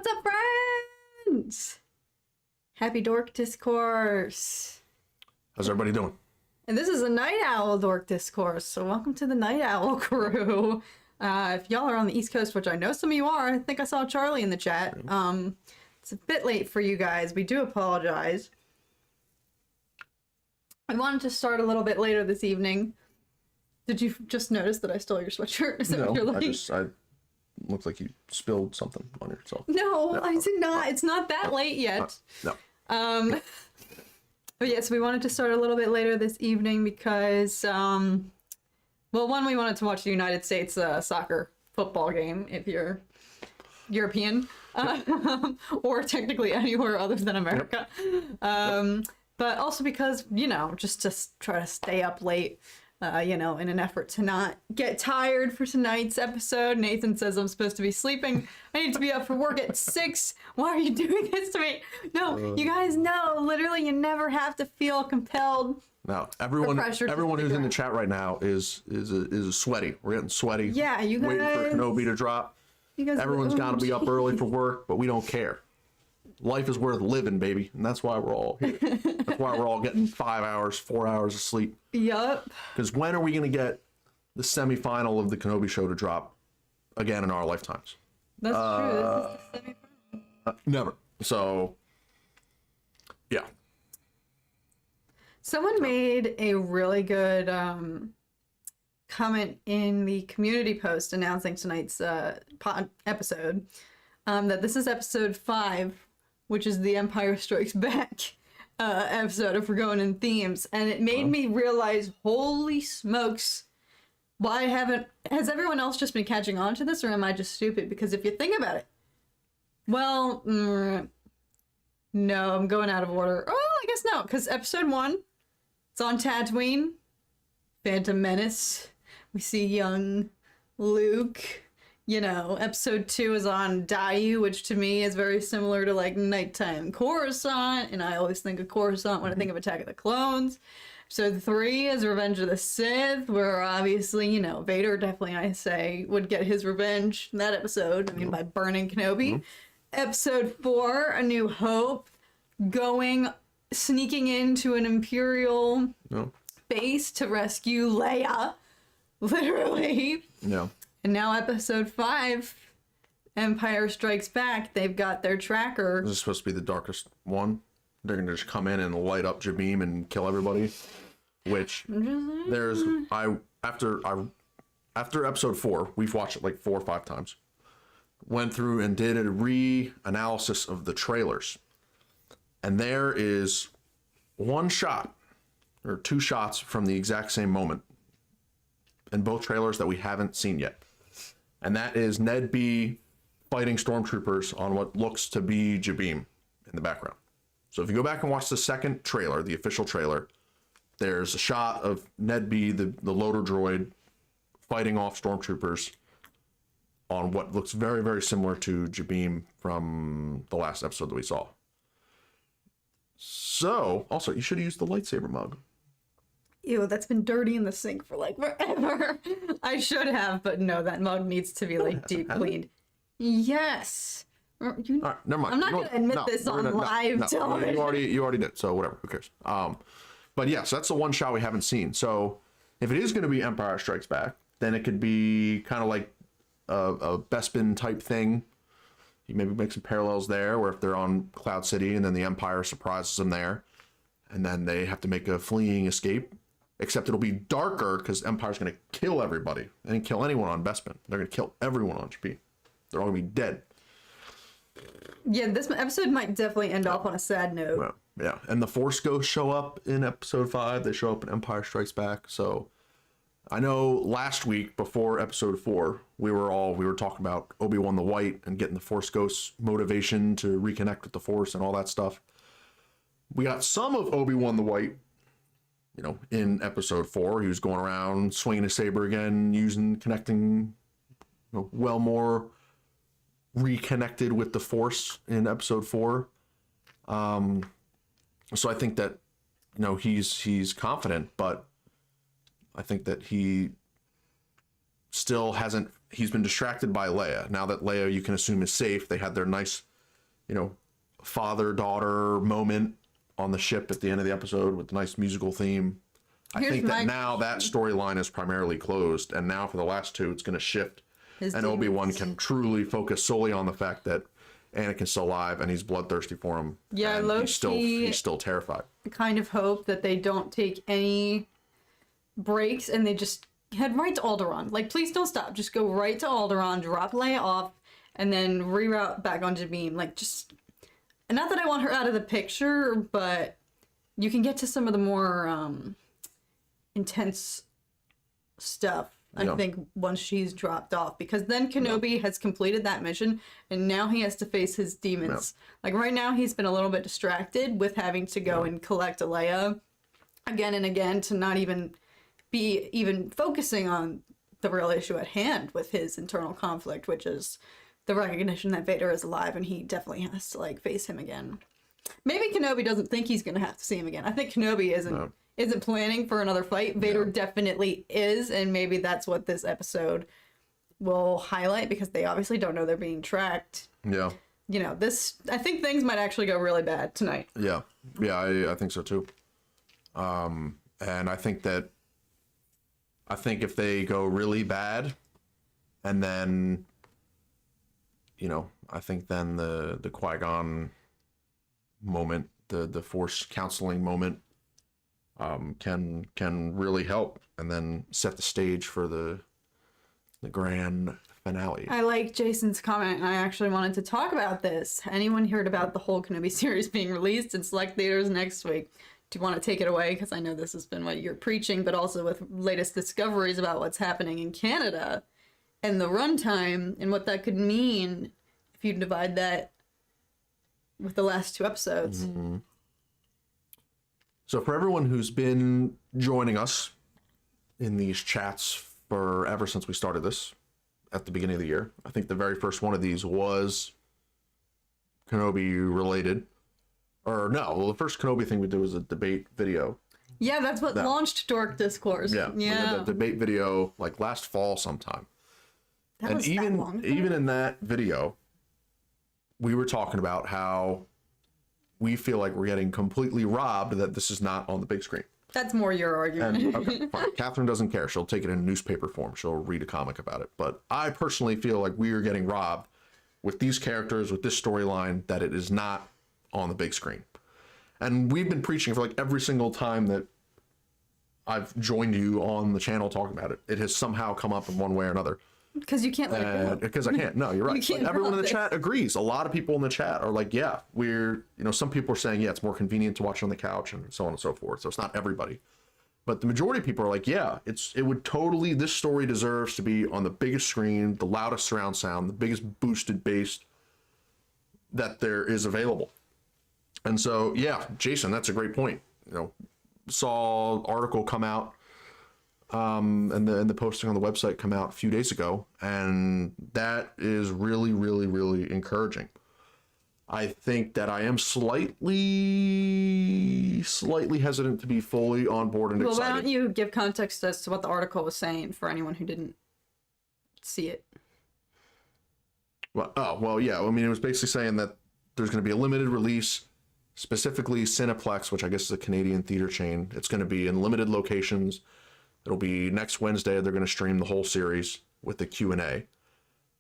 What's up, friends? Happy Dork Discourse. How's everybody doing? And this is a Night Owl Dork Discourse, so welcome to the Night Owl crew. If y'all are on the East Coast, which I know some of you are, I think I saw Charlie in the chat. It's a bit late for you guys. We do apologize. I wanted to start a little bit later this evening. Did you just notice that I stole your sweatshirt? Is that what you're like? I looked like you spilled something on yourself. No, I did not. It's not that late yet. No. But yes, we wanted to start a little bit later this evening because, well, one, we wanted to watch the United States soccer football game if you're European, or technically anywhere other than America. But also because, you know, just to try to stay up late. You know, in an effort to not get tired for tonight's episode. Nathan says I'm supposed to be sleeping. I need to be up for work at 6. Why are you doing this to me? No, you guys know, literally, you never have to feel compelled. No, everyone who's in the chat right now is sweaty. We're getting sweaty. Yeah, you guys. Waiting for Kenobi to drop. You guys. Everyone's got to be up early for work, but we don't care. Life is worth living, baby, and that's why we're all here. That's why we're all getting 5 hours, 4 hours of sleep. Yup. Because when are we going to get the semifinal of the Kenobi show to drop again in our lifetimes? That's true. This is the semi-final. Never. So, yeah. Someone made a really good comment in the community post announcing tonight's episode that this is episode 5, which is the Empire Strikes Back episode if we're going in themes, and it made me realize, holy smokes, has everyone else just been catching on to this, or am I just stupid? Because if you think about it, well, no, I'm going out of order. Oh, I guess no, because episode 1, it's on Tatooine, Phantom Menace, we see young Luke. You know, episode 2 is on Dayu, which to me is very similar to like nighttime Coruscant, and I always think of Coruscant when I think of Attack of the Clones. Episode 3 is Revenge of the Sith, where obviously, you know, Vader definitely, I say, would get his revenge in that episode, I mean, by burning Kenobi. Episode 4, A New Hope, sneaking into an Imperial base to rescue Leia, literally. No. And now episode 5, Empire Strikes Back, they've got their tracker. This is supposed to be the darkest one. They're going to just come in and light up Jabeam and kill everybody. Which, after episode 4, we've watched it like 4 or 5 times. Went through and did a re-analysis of the trailers. And there is one shot, or 2 shots from the exact same moment in both trailers that we haven't seen yet. And that is Ned B fighting stormtroopers on what looks to be Jabeam in the background. So if you go back and watch the second trailer, the official trailer, there's a shot of Ned B, the loader droid, fighting off stormtroopers on what looks very, very similar to Jabeam from the last episode that we saw. So, also, you should have used the lightsaber mug. Ew, that's been dirty in the sink for like forever. I should have, but no, that mug needs to be like deep cleaned. Yes. All right, never mind. I'm not going to admit this on live television. You already did, so whatever, who cares? But yeah, so that's the one shot we haven't seen. So if it is going to be Empire Strikes Back, then it could be kind of like a Bespin type thing. You maybe make some parallels there, where if they're on Cloud City and then the Empire surprises them there, and then they have to make a fleeing escape. Except it'll be darker because Empire's going to kill everybody. They didn't kill anyone on Bespin. They're going to kill everyone on Jabeam. They're all going to be dead. Yeah, this episode might definitely end off on a sad note. Well, yeah, and the Force Ghosts show up in episode 5. They show up in Empire Strikes Back. So I know last week before episode 4, we were talking about Obi-Wan the White and getting the Force Ghosts motivation to reconnect with the Force and all that stuff. We got some of Obi-Wan the White. You know, in episode 4, he was going around swinging his saber again, connecting, you know, well more reconnected with the Force in episode 4. So I think that, you know, he's confident, but I think that he still hasn't. He's been distracted by Leia. Now that Leia, you can assume, is safe. They had their nice father-daughter moment on the ship at the end of the episode with the nice musical theme. I think that now that storyline is primarily closed, and now for the last two, it's going to shift, and Obi-Wan can truly focus solely on the fact that Anakin's still alive and he's bloodthirsty for him. Yeah, and he's still terrified. I kind of hope that they don't take any breaks and they just head right to Alderaan. Like, please don't stop. Just go right to Alderaan, drop Leia off, and then reroute back on Sabine. Like, just... Not that I want her out of the picture, but you can get to some of the more intense stuff, I think, once she's dropped off. Because then Kenobi has completed that mission, and now he has to face his demons. Like, right now, he's been a little bit distracted with having to go and collect Leia again and again to not even be focusing on the real issue at hand with his internal conflict, which is the recognition that Vader is alive, and he definitely has to, like, face him again. Maybe Kenobi doesn't think he's going to have to see him again. I think Kenobi isn't planning for another fight. Vader definitely is, and maybe that's what this episode will highlight, because they obviously don't know they're being tracked. Yeah. I think things might actually go really bad tonight. Yeah. Yeah, I think so too. And I think if they go really bad, and then, I think then the Qui-Gon moment, the Force counseling moment, can really help, and then set the stage for the grand finale. I like Jason's comment, and I actually wanted to talk about this. Anyone heard about the whole Kenobi series being released in select theaters next week? Do you want to take it away? Because I know this has been what you're preaching, but also with latest discoveries about what's happening in Canada and the runtime and what that could mean if you divide that with the last two episodes. Mm-hmm. So for everyone who's been joining us in these chats ever since we started this at the beginning of the year, I think the very first one of these was Kenobi related. Or no, well, the first Kenobi thing we did was a debate video. Yeah, that's what launched Dork Discourse. Yeah. We did the debate video like last fall sometime. That was that long ago. Even in that video, we were talking about how we feel like we're getting completely robbed that this is not on the big screen. That's more your argument. And, okay, fine. Catherine doesn't care. She'll take it in newspaper form. She'll read a comic about it. But I personally feel like we are getting robbed with these characters, with this storyline, that it is not on the big screen. And we've been preaching for like every single time that I've joined you on the channel talking about it. It has somehow come up in one way or another. Because you can't let it go. Because I can't. No, you're right. Everyone in the chat agrees. A lot of people in the chat are like, yeah, some people are saying, yeah, it's more convenient to watch on the couch and so on and so forth. So it's not everybody. But the majority of people are like, yeah, this story deserves to be on the biggest screen, the loudest surround sound, the biggest boosted bass that there is available. And so, yeah, Jason, that's a great point. Saw an article come out, and the posting on the website come out a few days ago, and that is really, really, really encouraging. I think that I am slightly hesitant to be fully on board and excited. Well, why don't you give context as to what the article was saying for anyone who didn't see it? Well, yeah. I mean, it was basically saying that there's going to be a limited release, specifically Cineplex, which I guess is a Canadian theater chain. It's going to be in limited locations. It'll be next Wednesday. They're going to stream the whole series with the Q&A.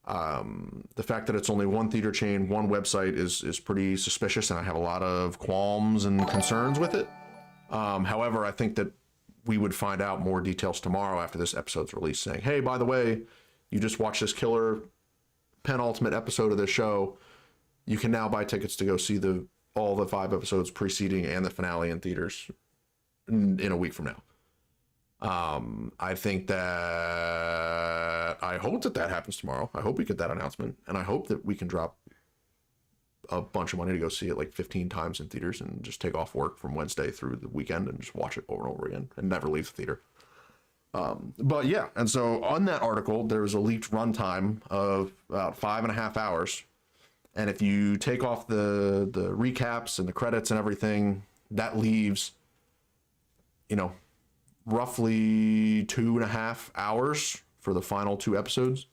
The fact that it's only one theater chain, one website is pretty suspicious, and I have a lot of qualms and concerns with it. However, I think that we would find out more details tomorrow after this episode's release, saying, hey, by the way, you just watched this killer penultimate episode of this show. You can now buy tickets to go see all the 5 episodes preceding and the finale in theaters in a week from now. I think that I hope that happens tomorrow. I hope we get that announcement, and I hope that we can drop a bunch of money to go see it like 15 times in theaters and just take off work from Wednesday through the weekend and just watch it over and over again and never leave the theater. But yeah, and so on that article, there was a leaked runtime of about 5.5 hours. And if you take off the recaps and the credits and everything, that leaves, roughly 2.5 hours for the final 2 episodes.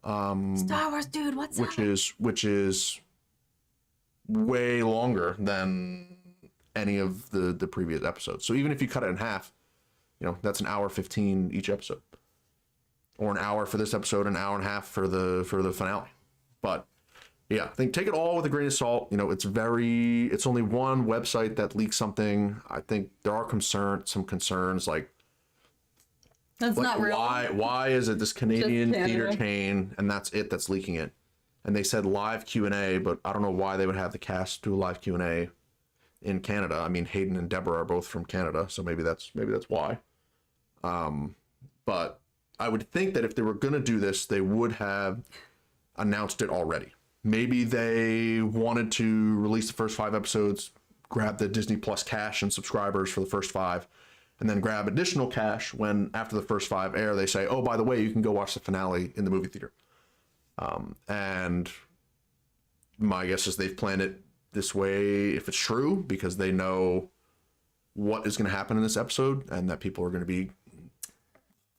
Star Wars, dude, what's which is way longer than any of the previous episodes. So even if you cut it in half, you know, that's an hour 15 each episode, or an hour for this episode, an hour and a half for the finale. But yeah, I think take it all with a grain of salt. You know, it's only one website that leaked something. I think there are some concerns like that's not real. Why is it this Canadian theater chain and that's leaking it? And they said live Q&A, but I don't know why they would have the cast do a live Q&A in Canada. I mean, Hayden and Deborah are both from Canada, so maybe that's why. But I would think that if they were going to do this, they would have announced it already. Maybe they wanted to release the first 5 episodes, grab the Disney Plus cash and subscribers for the first 5, and then grab additional cash when after the first 5 air, they say, oh, by the way, you can go watch the finale in the movie theater. And my guess is they've planned it this way, if it's true, because they know what is going to happen in this episode and that people are going to be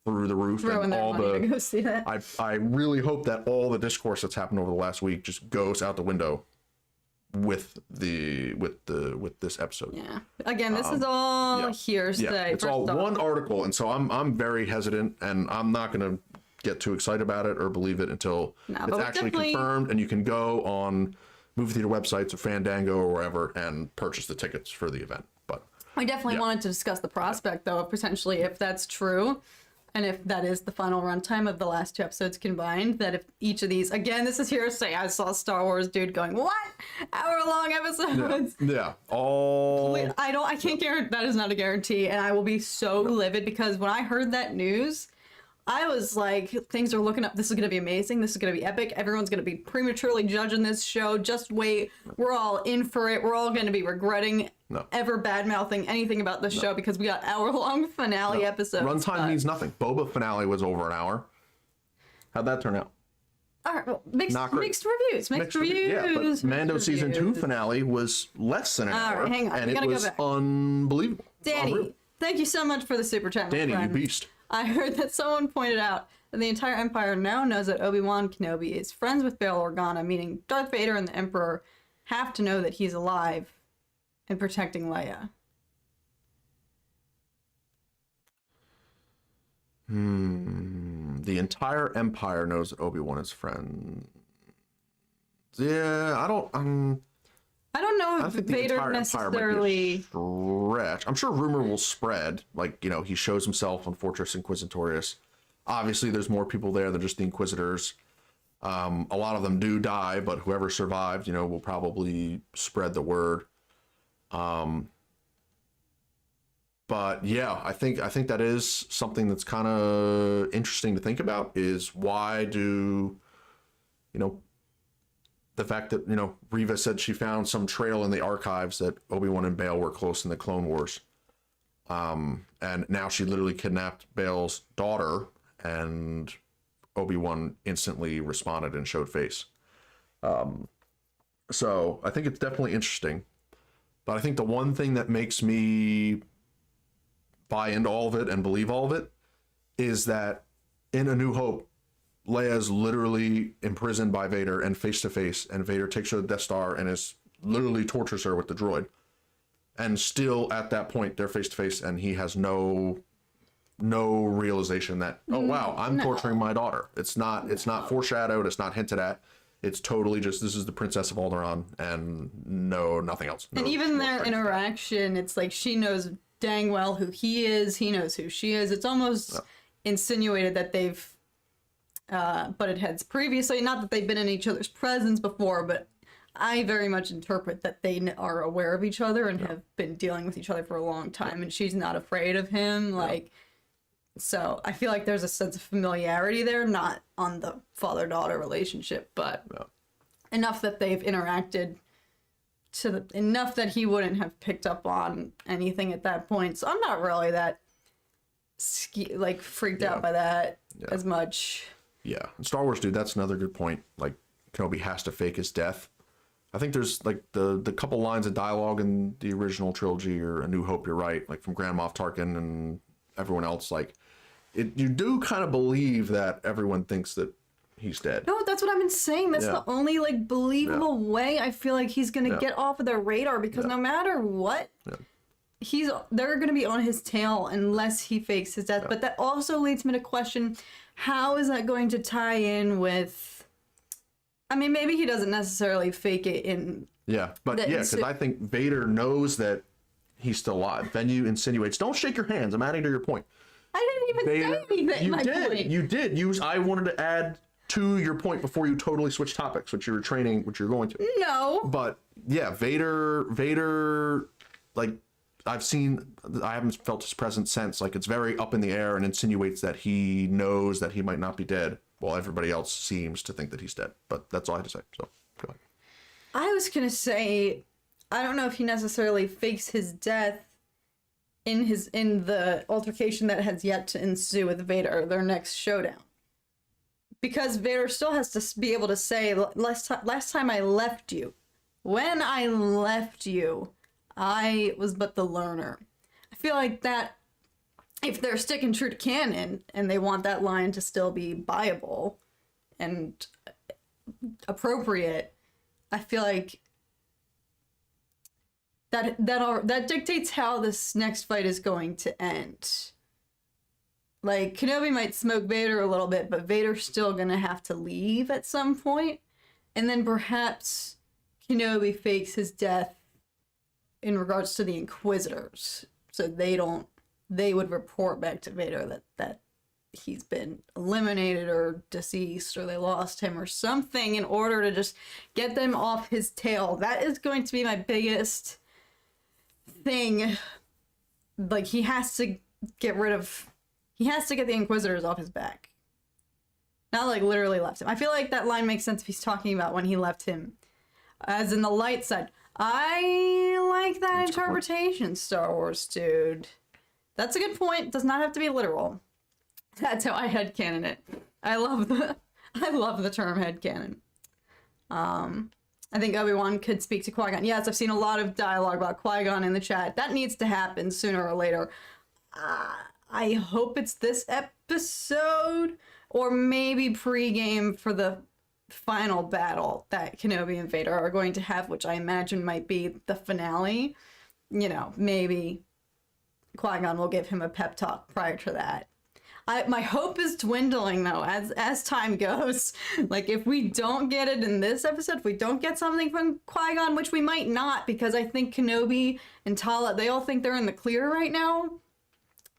through the roof. And all to go see that. I really hope that all the discourse that's happened over the last week just goes out the window with this episode. Yeah. Again, this is all hearsay. Yeah, it's all one article, and so I'm very hesitant, and I'm not going to get too excited about it or believe it until it's actually confirmed, and you can go on movie theater websites or Fandango or wherever and purchase the tickets for the event. But I definitely wanted to discuss the prospect, though, of potentially, if that's true, and if that is the final runtime of the last 2 episodes combined, that if each of these, again, this is hearsay. I saw Star Wars dude going, what? Hour-long episodes? Yeah. All... I can't guarantee, that is not a guarantee, and I will be so livid, because when I heard that news, I was like, things are looking up. This is going to be amazing. This is going to be epic. Everyone's going to be prematurely judging this show. Just wait. We're all in for it. We're all going to be regretting ever bad-mouthing anything about this show because we got hour-long finale episodes. Runtime means nothing. Boba finale was over an hour. How'd that turn out? All right, well, mixed reviews. Mixed reviews. Yeah, but Mando season 2 finale was less than an hour. All right, hang on. And it was unbelievable. Danny, thank you so much for the super chat, my Danny, friend. you beast. I heard that someone pointed out that the entire Empire now knows that Obi-Wan Kenobi is friends with Bail Organa, meaning Darth Vader and the Emperor have to know that he's alive and protecting Leia. The entire Empire knows that Obi-Wan is friend. Yeah, I don't know if Vader necessarily stretch. I'm sure rumor will spread. Like, you know, he shows himself on Fortress Inquisitorius. Obviously, there's more people there than just the Inquisitors. A lot of them do die, but whoever survived, you know, will probably spread the word. But yeah, I think that is something that's kind of interesting to think about. Is why do, you know, the fact that, you know, Reva said she found some trail in the archives that Obi-Wan and Bail were close in the Clone Wars. And now she literally kidnapped Bail's daughter, and Obi-Wan instantly responded and showed face. So I think it's definitely interesting. But I think the one thing that makes me buy into all of it and believe all of it is that in A New Hope, Leia is literally imprisoned by Vader and face to face, and Vader takes her to the Death Star and literally tortures her with the droid. And still at that point, they're face to face, and he has no realization that, oh wow, I'm torturing my daughter. It's not foreshadowed. It's not hinted at. It's totally just, this is the Princess of Alderaan, and nothing else. And even their interaction, it's like she knows dang well who he is. He knows who she is. It's almost insinuated that they've butted heads previously. Not that they've been in each other's presence before, but I very much interpret that they are aware of each other and have been dealing with each other for a long time, and she's not afraid of him. So I feel like there's a sense of familiarity there, not on the father-daughter relationship, but enough that they've interacted enough that he wouldn't have picked up on anything at that point. So I'm not really that freaked out by that as much. Yeah, and Star Wars, dude, that's another good point. Like, Kenobi has to fake his death. I think there's like the couple lines of dialogue in the original trilogy or A New Hope, you're right, like from Grand Moff Tarkin and everyone else, like you do kind of believe that everyone thinks that he's dead. No, that's that's what I've been saying. That's the only like believable way I feel like he's gonna get off of their radar, because no matter what, they're gonna be on his tail unless he fakes his death. But that also leads me to question, how is that going to tie in with? I mean, maybe he doesn't necessarily fake it in. Yeah, but because I think Vader knows that he's still alive. Then you insinuates, don't shake your hands. I'm adding to your point. I didn't even say anything. You did. I wanted to add to your point before you totally switched topics, which you were going to. No. But yeah, Vader, like I haven't felt his presence since. Like it's very up in the air and insinuates that he knows that he might not be dead, while everybody else seems to think that he's dead. But that's all I had to say. So go ahead. I was gonna say, I don't know if he necessarily fakes his death in the altercation that has yet to ensue with Vader, their next showdown. Because Vader still has to be able to say, last time I left you, when I left you, I was but the learner. I feel like that, if they're sticking true to canon and they want that line to still be viable and appropriate, I feel like that dictates how this next fight is going to end. Like, Kenobi might smoke Vader a little bit, but Vader's still gonna have to leave at some point. And then perhaps Kenobi fakes his death in regards to the Inquisitors. So they would report back to Vader that he's been eliminated or deceased, or they lost him or something, in order to just get them off his tail. That is going to be my biggest thing. Like, he has to get the Inquisitors off his back. Not like literally left him. I feel like that line makes sense if he's talking about when he left him, as in the light side. I like that interpretation, Star Wars dude. That's a good point. Does not have to be literal. That's how I headcanon it. I love the term headcanon. I think Obi-Wan could speak to Qui-Gon. Yes, I've seen a lot of dialogue about Qui-Gon in the chat. That needs to happen sooner or later. I hope it's this episode, or maybe pregame for the final battle that Kenobi and Vader are going to have, which I imagine might be the finale. You know, maybe Qui-Gon will give him a pep talk prior to that. My hope is dwindling, though, as time goes. Like, if we don't get it in this episode, if we don't get something from Qui-Gon, which we might not, because I think Kenobi and Tala, they all think they're in the clear right now.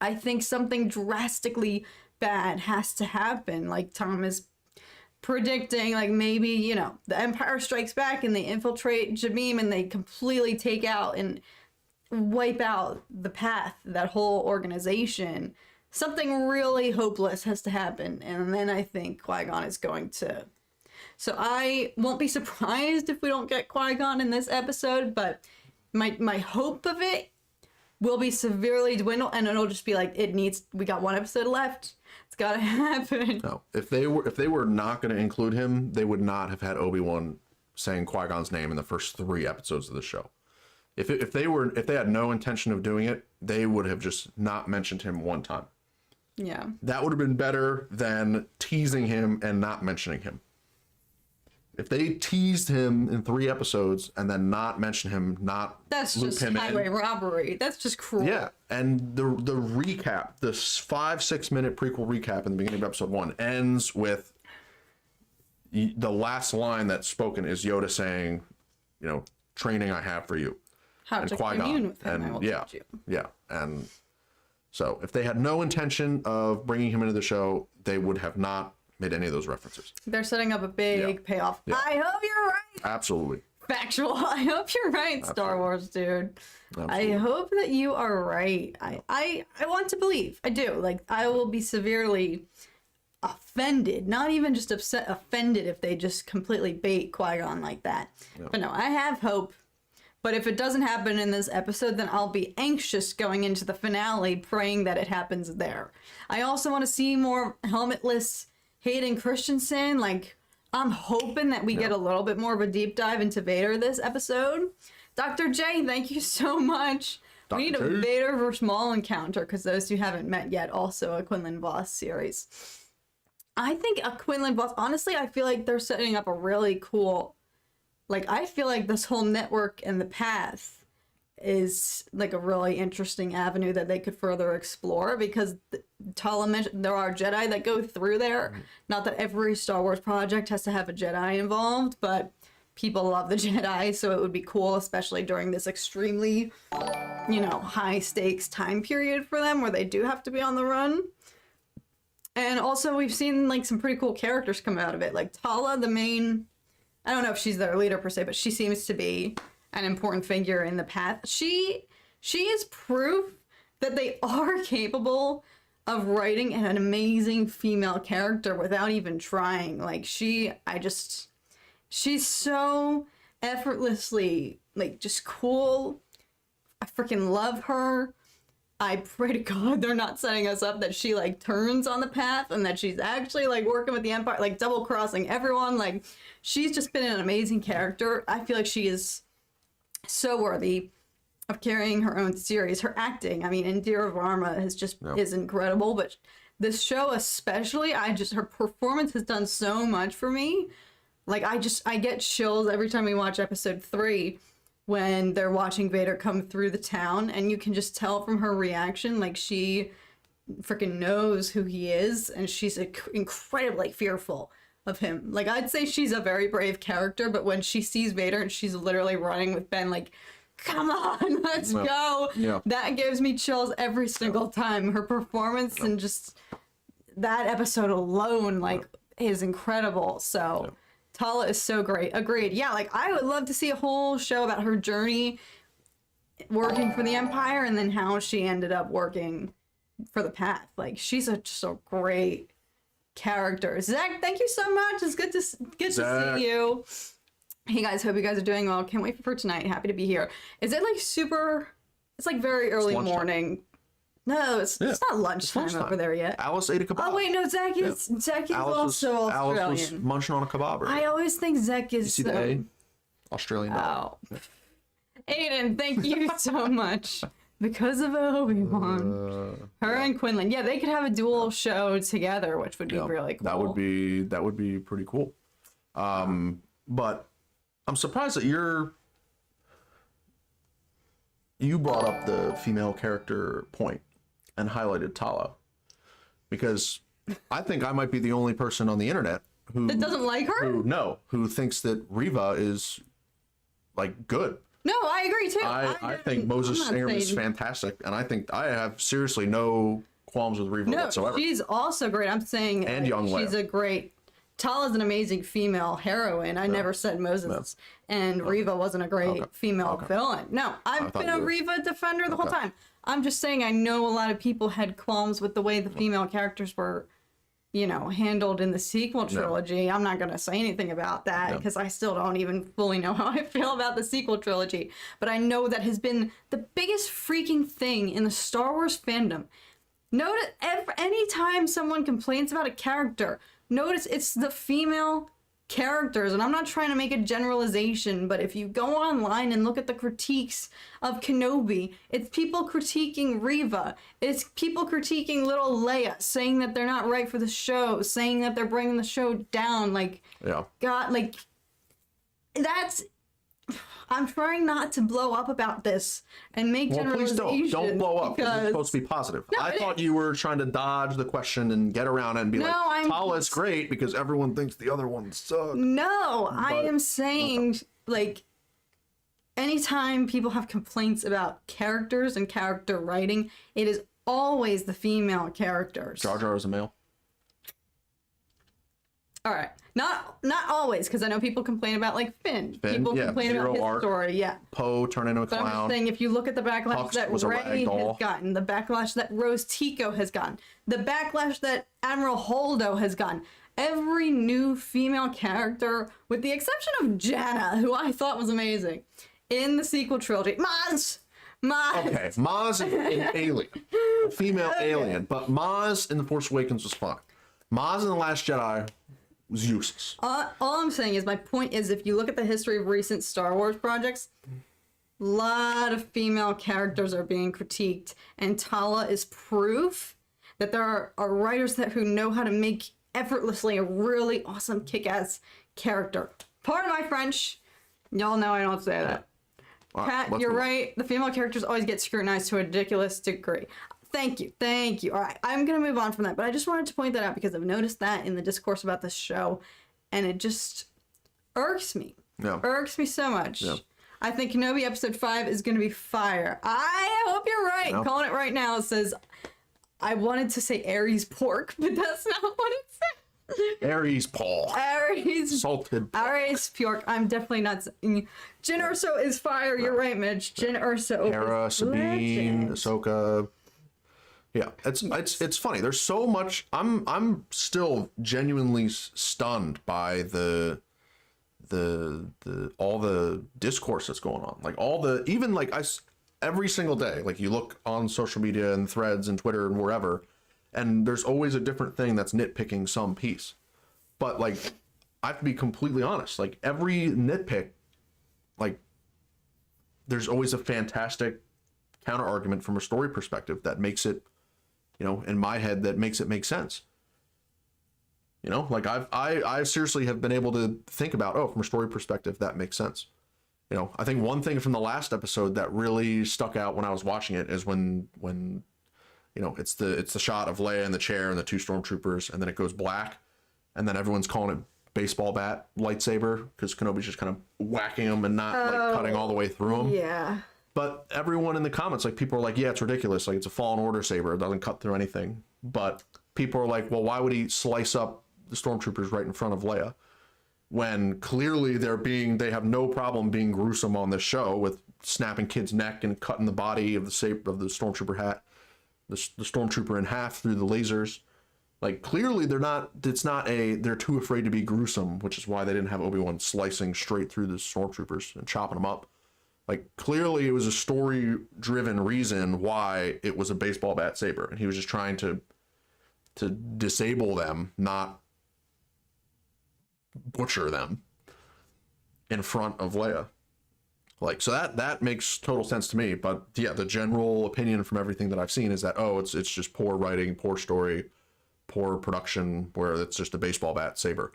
I think something drastically bad has to happen. Like, Tom is predicting, like, maybe, you know, the Empire strikes back and they infiltrate Jameem and they completely take out and wipe out the path, that whole organization. Something really hopeless has to happen, and then I think Qui-Gon is going to... So I won't be surprised if we don't get Qui-Gon in this episode, but my hope of it will be severely dwindled, and it'll just be like, we got one episode left. It's gotta happen. No, if they were not going to include him, they would not have had Obi-Wan saying Qui-Gon's name in the first 3 episodes of the show. If they had no intention of doing it, they would have just not mentioned him one time. Yeah. That would have been better than teasing him and not mentioning him. If they teased him in 3 episodes and then not mention him, not that's loop just him highway in, robbery. That's just cruel. Yeah, and the recap, this 5-6 minute prequel recap in the beginning of episode 1 ends with the last line that's spoken is Yoda saying, you know, training I have for you. How and to Qui-Gon. commune with him, And I will teach you. Yeah, and so if they had no intention of bringing him into the show, they would have not made any of those references. They're setting up a big payoff. Yeah. I hope you're right. Absolutely. Factual. I hope you're right, Star Wars dude. Absolutely. I hope that you are right. I want to believe. I do. Like, I will be severely offended, not even just upset, offended if they just completely bait Qui-Gon like that. Yeah. But no, I have hope. But if it doesn't happen in this episode, then I'll be anxious going into the finale, praying that it happens there. I also want to see more helmetless Hayden Christensen. Like, I'm hoping that we get a little bit more of a deep dive into Vader this episode. Dr. J, thank you so much. We need a Vader versus Maul encounter, because those two haven't met yet. Also a Quinlan Voss series. I think a Quinlan boss, honestly, I feel like they're setting up a really cool, like, I feel like this whole network and the path is like a really interesting avenue that they could further explore, because Tala mentioned there are Jedi that go through there. Not that every Star Wars project has to have a Jedi involved, but people love the Jedi, so it would be cool, especially during this extremely, you know, high stakes time period for them where they do have to be on the run. And also we've seen like some pretty cool characters come out of it. Like Tala, the main, I don't know if she's their leader per se, but she seems to be an important figure in the path. She is proof that they are capable of writing an amazing female character without even trying. Like she's so effortlessly, like, just cool. I freaking love her. I pray to God they're not setting us up that she, like, turns on the path and that she's actually, like, working with the Empire, like, double-crossing everyone. Like, she's just been an amazing character. I feel like she is so worthy of carrying her own series. Her acting, I mean, Indira Varma is incredible, but this show especially, her performance has done so much for me. Like, I get chills every time we watch episode 3 when they're watching Vader come through the town, and you can just tell from her reaction, like, she freaking knows who he is, and she's incredibly fearful of him. Like, I'd say she's a very brave character, but when she sees Vader and she's literally running with Ben, like, come on, let's go. Yeah. That gives me chills every single time. Her performance and just that episode alone, like, is incredible. So Tala is so great. Agreed. Yeah, like, I would love to see a whole show about her journey working for the Empire and then how she ended up working for the Path. Like, she's just a great character. Zach, thank you so much. It's good to see you. Hey guys, hope you guys are doing well. Can't wait for tonight. Happy to be here. Is it like super? It's like very early morning. No, it's not lunchtime over there yet. Alice ate a kebab. Oh wait, no, Zach is also Australian. Alice was munching on a kebab. I always think Zach is. You see the A? Australian. Oh. Aiden, thank you so much. Because of Obi-Wan. Her and Quinlan. Yeah, they could have a dual show together, which would be really cool. That would be pretty cool. But I'm surprised that you brought up the female character point and highlighted Tala, because I think I might be the only person on the internet who that doesn't like her. Who thinks that Reva is like good. No, I agree too. I think Moses Ingram is fantastic, and I think I have seriously no qualms with Reva whatsoever. She's also great. I'm saying, and young Leia. She's a great. Tala's an amazing female heroine. I never said Moses and Reva wasn't a great female villain. No, I've been a Reva defender the whole time. I'm just saying I know a lot of people had qualms with the way the female characters were, you know, handled in the sequel trilogy. I'm not going to say anything about that because I still don't even fully know how I feel about the sequel trilogy. But I know that has been the biggest freaking thing in the Star Wars fandom. Notice anytime someone complains about a character, notice it's the female characters. And I'm not trying to make a generalization, but if you go online and look at the critiques of Kenobi, it's people critiquing Reva. It's people critiquing little Leia, saying that they're not right for the show, saying that they're bringing the show down. Like, God, like, that's... I'm trying not to blow up about this and make generalizations. Please don't blow up. It's supposed to be positive. No, I thought you were trying to dodge the question and get around it and be Tala's great because everyone thinks the other ones suck. No, I am saying, like, anytime people have complaints about characters and character writing, it is always the female characters. Jar Jar is a male. All right. Not always, because I know people complain about, like, Finn. People complain about his story, Poe turn into a clown. But I'm just saying, if you look at the backlash that Rey has gotten, the backlash that Rose Tico has gotten, the backlash that Admiral Holdo has gotten, every new female character, with the exception of Janna, who I thought was amazing, in the sequel trilogy, Maz! Okay, Maz is an alien. A female alien. But Maz in The Force Awakens was fine. Maz in The Last Jedi was useless. All I'm saying is, my point is, if you look at the history of recent Star Wars projects, a lot of female characters are being critiqued, and Tala is proof that there are writers who know how to make effortlessly a really awesome kick-ass character. Pardon my French. Y'all know I don't say that. All Kat, let's you're move on. right. The female characters always get scrutinized to a ridiculous degree. Thank you. Thank you. All right, I'm going to move on from that, but I just wanted to point that out because I've noticed that in the discourse about this show, and it just irks me. Yeah. Irks me so much. Yeah. I think Kenobi episode 5 is going to be fire. I hope you're right. Yeah. Calling it right now. It says, I wanted to say Aries pork, but that's not what it says. Aries Paul. Aries. Salted. Aries pork. I'm definitely not saying. Jyn Erso is fire. You're right, Mitch. Jyn Erso. Hera, is Sabine, legend. Ahsoka. Yeah, it's funny. There's so much. I'm still genuinely stunned by the all the discourse that's going on. Like all the, even like every single day, like you look on social media and threads and Twitter and wherever, and there's always a different thing that's nitpicking some piece. But like, I have to be completely honest, like every nitpick, like there's always a fantastic counter argument from a story perspective that makes it, you know, in my head, that makes it make sense. You know, like I seriously have been able to think about, oh, from a story perspective, that makes sense. You know, I think one thing from the last episode that really stuck out when I was watching it is when you know, it's the shot of Leia in the chair and the two stormtroopers, and then it goes black, and then everyone's calling it baseball bat lightsaber because Kenobi's just kind of whacking them and not like cutting all the way through them. Yeah. But everyone in the comments, like people are like, yeah, it's ridiculous. Like it's a Fallen Order saber. It doesn't cut through anything. But people are like, well, why would he slice up the stormtroopers right in front of Leia when clearly they have no problem being gruesome on this show with snapping kid's neck and cutting the body of the stormtrooper hat, the stormtrooper in half through the lasers. Like clearly they're too afraid to be gruesome, which is why they didn't have Obi-Wan slicing straight through the stormtroopers and chopping them up. Like clearly it was a story driven reason why it was a baseball bat saber, and he was just trying to disable them, not butcher them in front of Leia. Like, so that makes total sense to me. But yeah, the general opinion from everything that I've seen is that, oh, it's just poor writing, poor story, poor production, where it's just a baseball bat saber.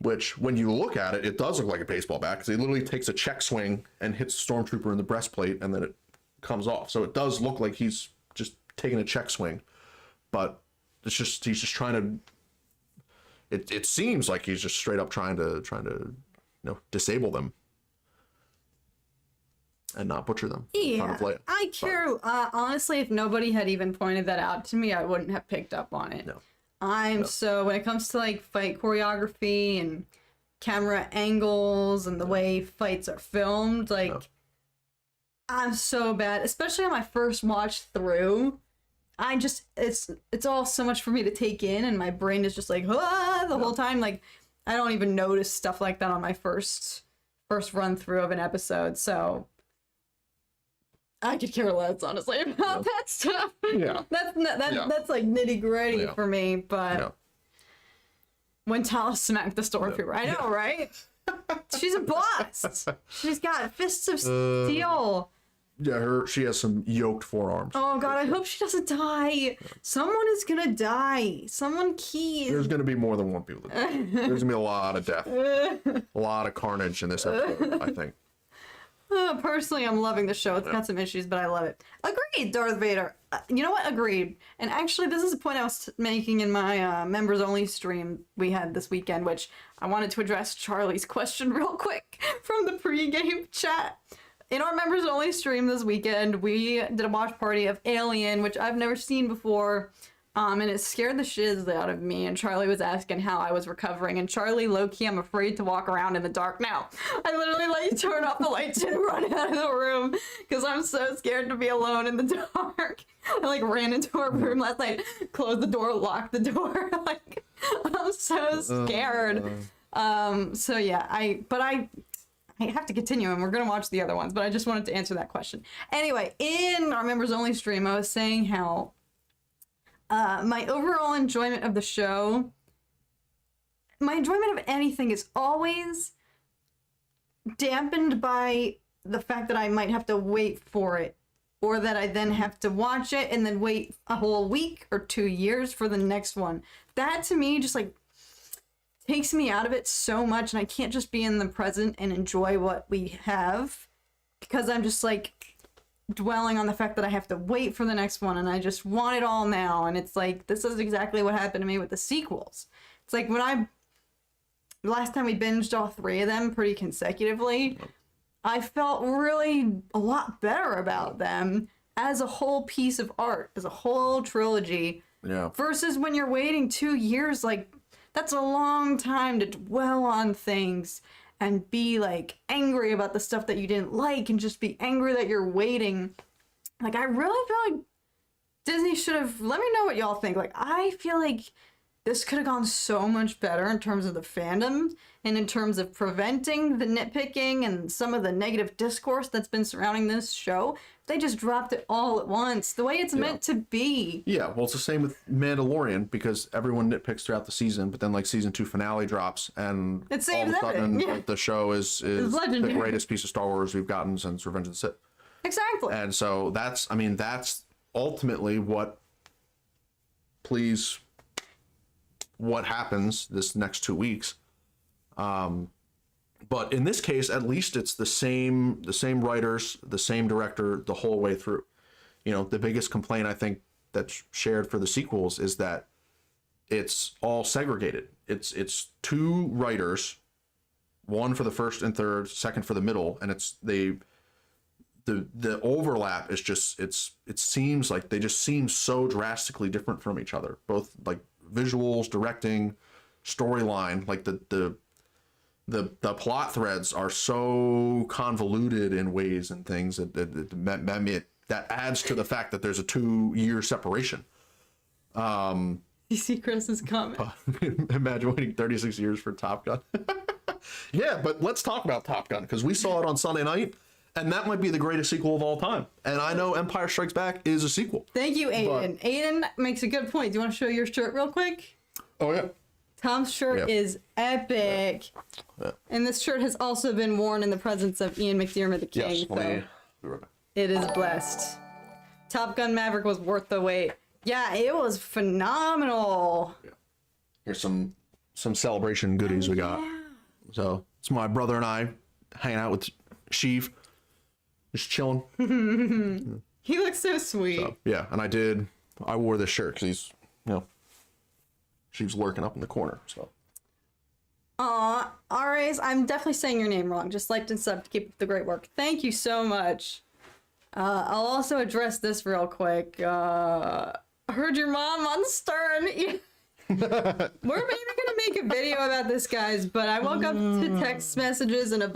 Which, when you look at it, it does look like a baseball bat because he literally takes a check swing and hits the stormtrooper in the breastplate, and then it comes off. So it does look like he's just taking a check swing, but he's just trying to. It seems like he's just straight up trying to you know, disable them and not butcher them. Yeah, I care. Honestly, if nobody had even pointed that out to me, I wouldn't have picked up on it. No. So when it comes to like fight choreography and camera angles and the way fights are filmed, like I'm so bad, especially on my first watch through. It's all so much for me to take in, and my brain is just like the whole time. Like I don't even notice stuff like that on my first run through of an episode. So I could care less, honestly, about that stuff. Yeah. That's like nitty gritty for me. But when Talos smacked the stormtrooper, I know, right? She's a boss. She's got fists of steel. Yeah, she has some yoked forearms. Oh god, I hope she doesn't die. Someone is gonna die. Someone key. There's gonna be more than one people. There's gonna be a lot of death, a lot of carnage in this episode, I think. Personally, I'm loving the show. It's got some issues, but I love it. Agreed, Darth Vader. You know what? Agreed. And actually, this is a point I was making in my members-only stream we had this weekend, which I wanted to address Charlie's question real quick from the pregame chat. In our members-only stream this weekend, we did a watch party of Alien, which I've never seen before, and it scared the shiz out of me, and Charlie was asking how I was recovering, and Charlie, low-key, I'm afraid to walk around in the dark now. I literally, like, turn off the lights and run out of the room, because I'm so scared to be alone in the dark. I, like, ran into our room last night, closed the door, locked the door, like, I'm so scared. So yeah, I have to continue, and we're going to watch the other ones, but I just wanted to answer that question. Anyway, in our members-only stream, I was saying how my overall enjoyment of the show, my enjoyment of anything is always dampened by the fact that I might have to wait for it or that I then have to watch it and then wait a whole week or 2 years for the next one. That to me just like takes me out of it so much, and I can't just be in the present and enjoy what we have because I'm just like dwelling on the fact that I have to wait for the next one and I just want it all now. And it's like, this is exactly what happened to me with the sequels. It's like last time we binged all 3 of them pretty consecutively, I felt really a lot better about them as a whole piece of art, as a whole trilogy. Yeah. Versus when you're waiting 2 years, like, that's a long time to dwell on things and be, like, angry about the stuff that you didn't like and just be angry that you're waiting. Like, I really feel like Disney should have... Let me know what y'all think. Like, I feel like this could have gone so much better in terms of the fandom and in terms of preventing the nitpicking and some of the negative discourse that's been surrounding this show. They just dropped it all at once, the way it's meant to be. Yeah, well, it's the same with Mandalorian because everyone nitpicks throughout the season, but then like season 2 finale drops and It all saves of a sudden everything. the show is the legendary. greatest piece of Star Wars we've gotten since Revenge of the Sith. Exactly. And so that's ultimately what happens this next 2 weeks. But in this case, at least it's the same writers, the same director the whole way through. You know, the biggest complaint I think that's shared for the sequels is that it's all segregated. It's 2 writers, one for the first and third, second for the middle, and it's the overlap is just it seems like they just seem so drastically different from each other, both like visuals, directing, storyline. Like the plot threads are so convoluted in ways and things that adds to the fact that there's a 2-year separation. You see Chris's comment. Imagine waiting 36 years for Top Gun. Yeah, but let's talk about Top Gun because we saw it on Sunday night, and that might be the greatest sequel of all time. And I know Empire Strikes Back is a sequel. Thank you, Aden. Aden makes a good point. Do you want to show your shirt real quick? Oh yeah. Tom's shirt is epic. Yeah. And this shirt has also been worn in the presence of Ian McDiarmid the King. Yes. So Let me be right back. it is blessed. Top Gun Maverick was worth the wait. Yeah, it was phenomenal. Yeah. Here's some celebration goodies we got. Yeah. So it's my brother and I hanging out with Sheev, just chilling. He looks so sweet. So, yeah, and I wore this shirt because he's, she was lurking up in the corner. So. Aw, RAs, I'm definitely saying your name wrong. Just liked and subbed to keep up the great work. Thank you so much. I'll also address this real quick. I heard your mom on Stern. We're maybe gonna make a video about this, guys, but I woke up to text messages and I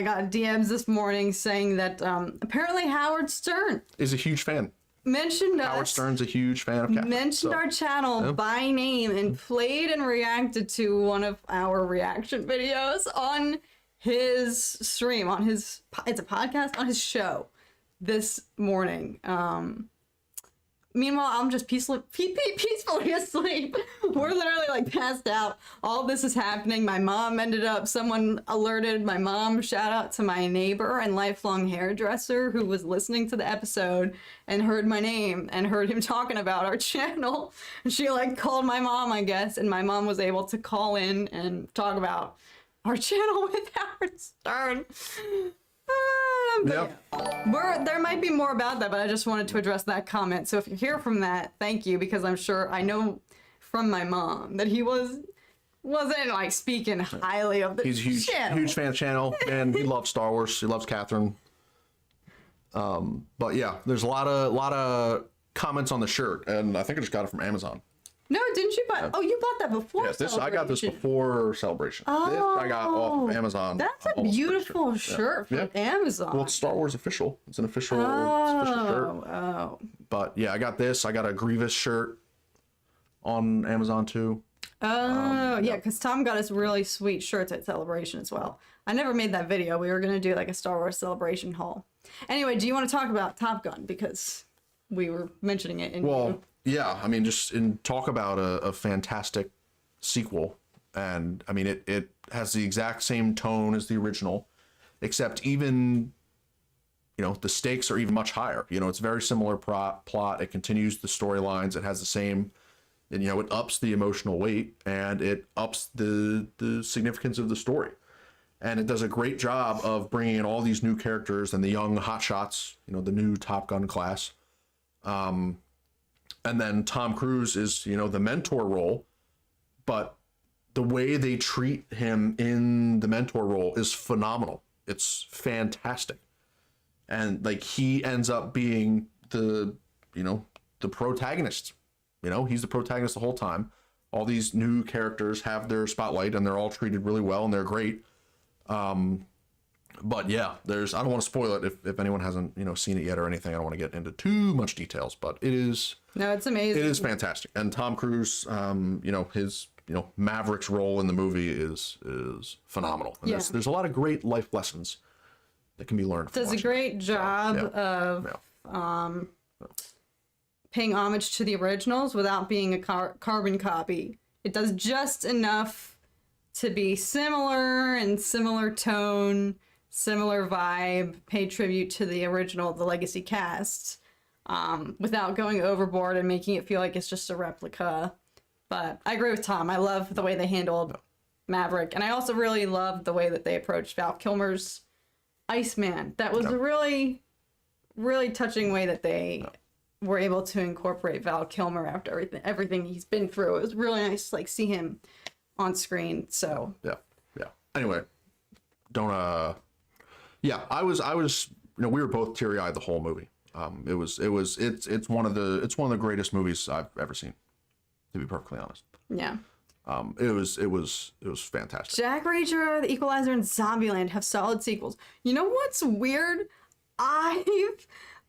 got DMs this morning saying that apparently Howard Stern Is a huge fan. mentioned Howard us, Stern's a huge fan of Capt. mentioned our channel by name, and played and reacted to one of our reaction videos on his stream, on his, it's a podcast, on his show this morning. Meanwhile, I'm just peacefully asleep. We're literally like passed out. All this is happening. My mom someone alerted my mom. Shout out to my neighbor and lifelong hairdresser who was listening to the episode and heard my name and heard him talking about our channel. And she like called my mom, I guess, and my mom was able to call in and talk about our channel with Howard Stern. But yeah. There might be more about that, but I just wanted to address that comment. So if you hear from that, thank you, because I know from my mom that he wasn't like speaking highly of the He's a channel. huge fan of the channel, and he loves Star Wars. He loves Catherine. But yeah, there's a lot of comments on the shirt, and I think I just got it from Amazon. No, didn't you buy? Oh, you bought that before. Yes, I got this before Celebration. Oh, This I got off of Amazon. That's a beautiful shirt from Amazon. Well, it's Star Wars official. It's an official shirt. Oh. But yeah, I got this. I got a Grievous shirt on Amazon too. Oh, yeah, because Tom got us really sweet shirts at Celebration as well. I never made that video. We were going to do like a Star Wars Celebration haul. Anyway, do you want to talk about Top Gun? Because we were mentioning it in... Well, yeah, I mean, just talk about a fantastic sequel. And I mean, it has the exact same tone as the original, except even you know, the stakes are even much higher. You know, it's very similar plot. It continues the storylines. It has the same, and, you know, it ups the emotional weight and it ups the significance of the story. And it does a great job of bringing in all these new characters and the young hotshots, you know, the new Top Gun class. And then Tom Cruise is, you know, the mentor role, but the way they treat him in the mentor role is phenomenal. It's fantastic. And like, he ends up being the, you know, the protagonist. You know, he's the protagonist the whole time. All these new characters have their spotlight and they're all treated really well and they're great. But yeah, I don't want to spoil it if anyone hasn't, you know, seen it yet or anything. I don't want to get into too much details, but it is. No, it's amazing. It is fantastic. And Tom Cruise, you know, his, you know, Maverick's role in the movie is phenomenal. And there's a lot of great life lessons that can be learned from does a great job of paying homage to the originals without being a carbon copy. It does just enough to be similar and similar tone, similar vibe, pay tribute to the original, the legacy cast, without going overboard and making it feel like it's just a replica. But I agree with Tom. I love the way they handled Maverick. And I also really love the way that they approached Val Kilmer's Iceman. That was a really, really touching way that they were able to incorporate Val Kilmer after everything he's been through. It was really nice to like see him on screen. So yeah. Anyway, I was, you know, we were both teary-eyed the whole movie. It's one of the greatest movies I've ever seen, to be perfectly honest. Yeah. It was fantastic. Jack Reacher, The Equalizer, and Zombieland have solid sequels. You know what's weird? I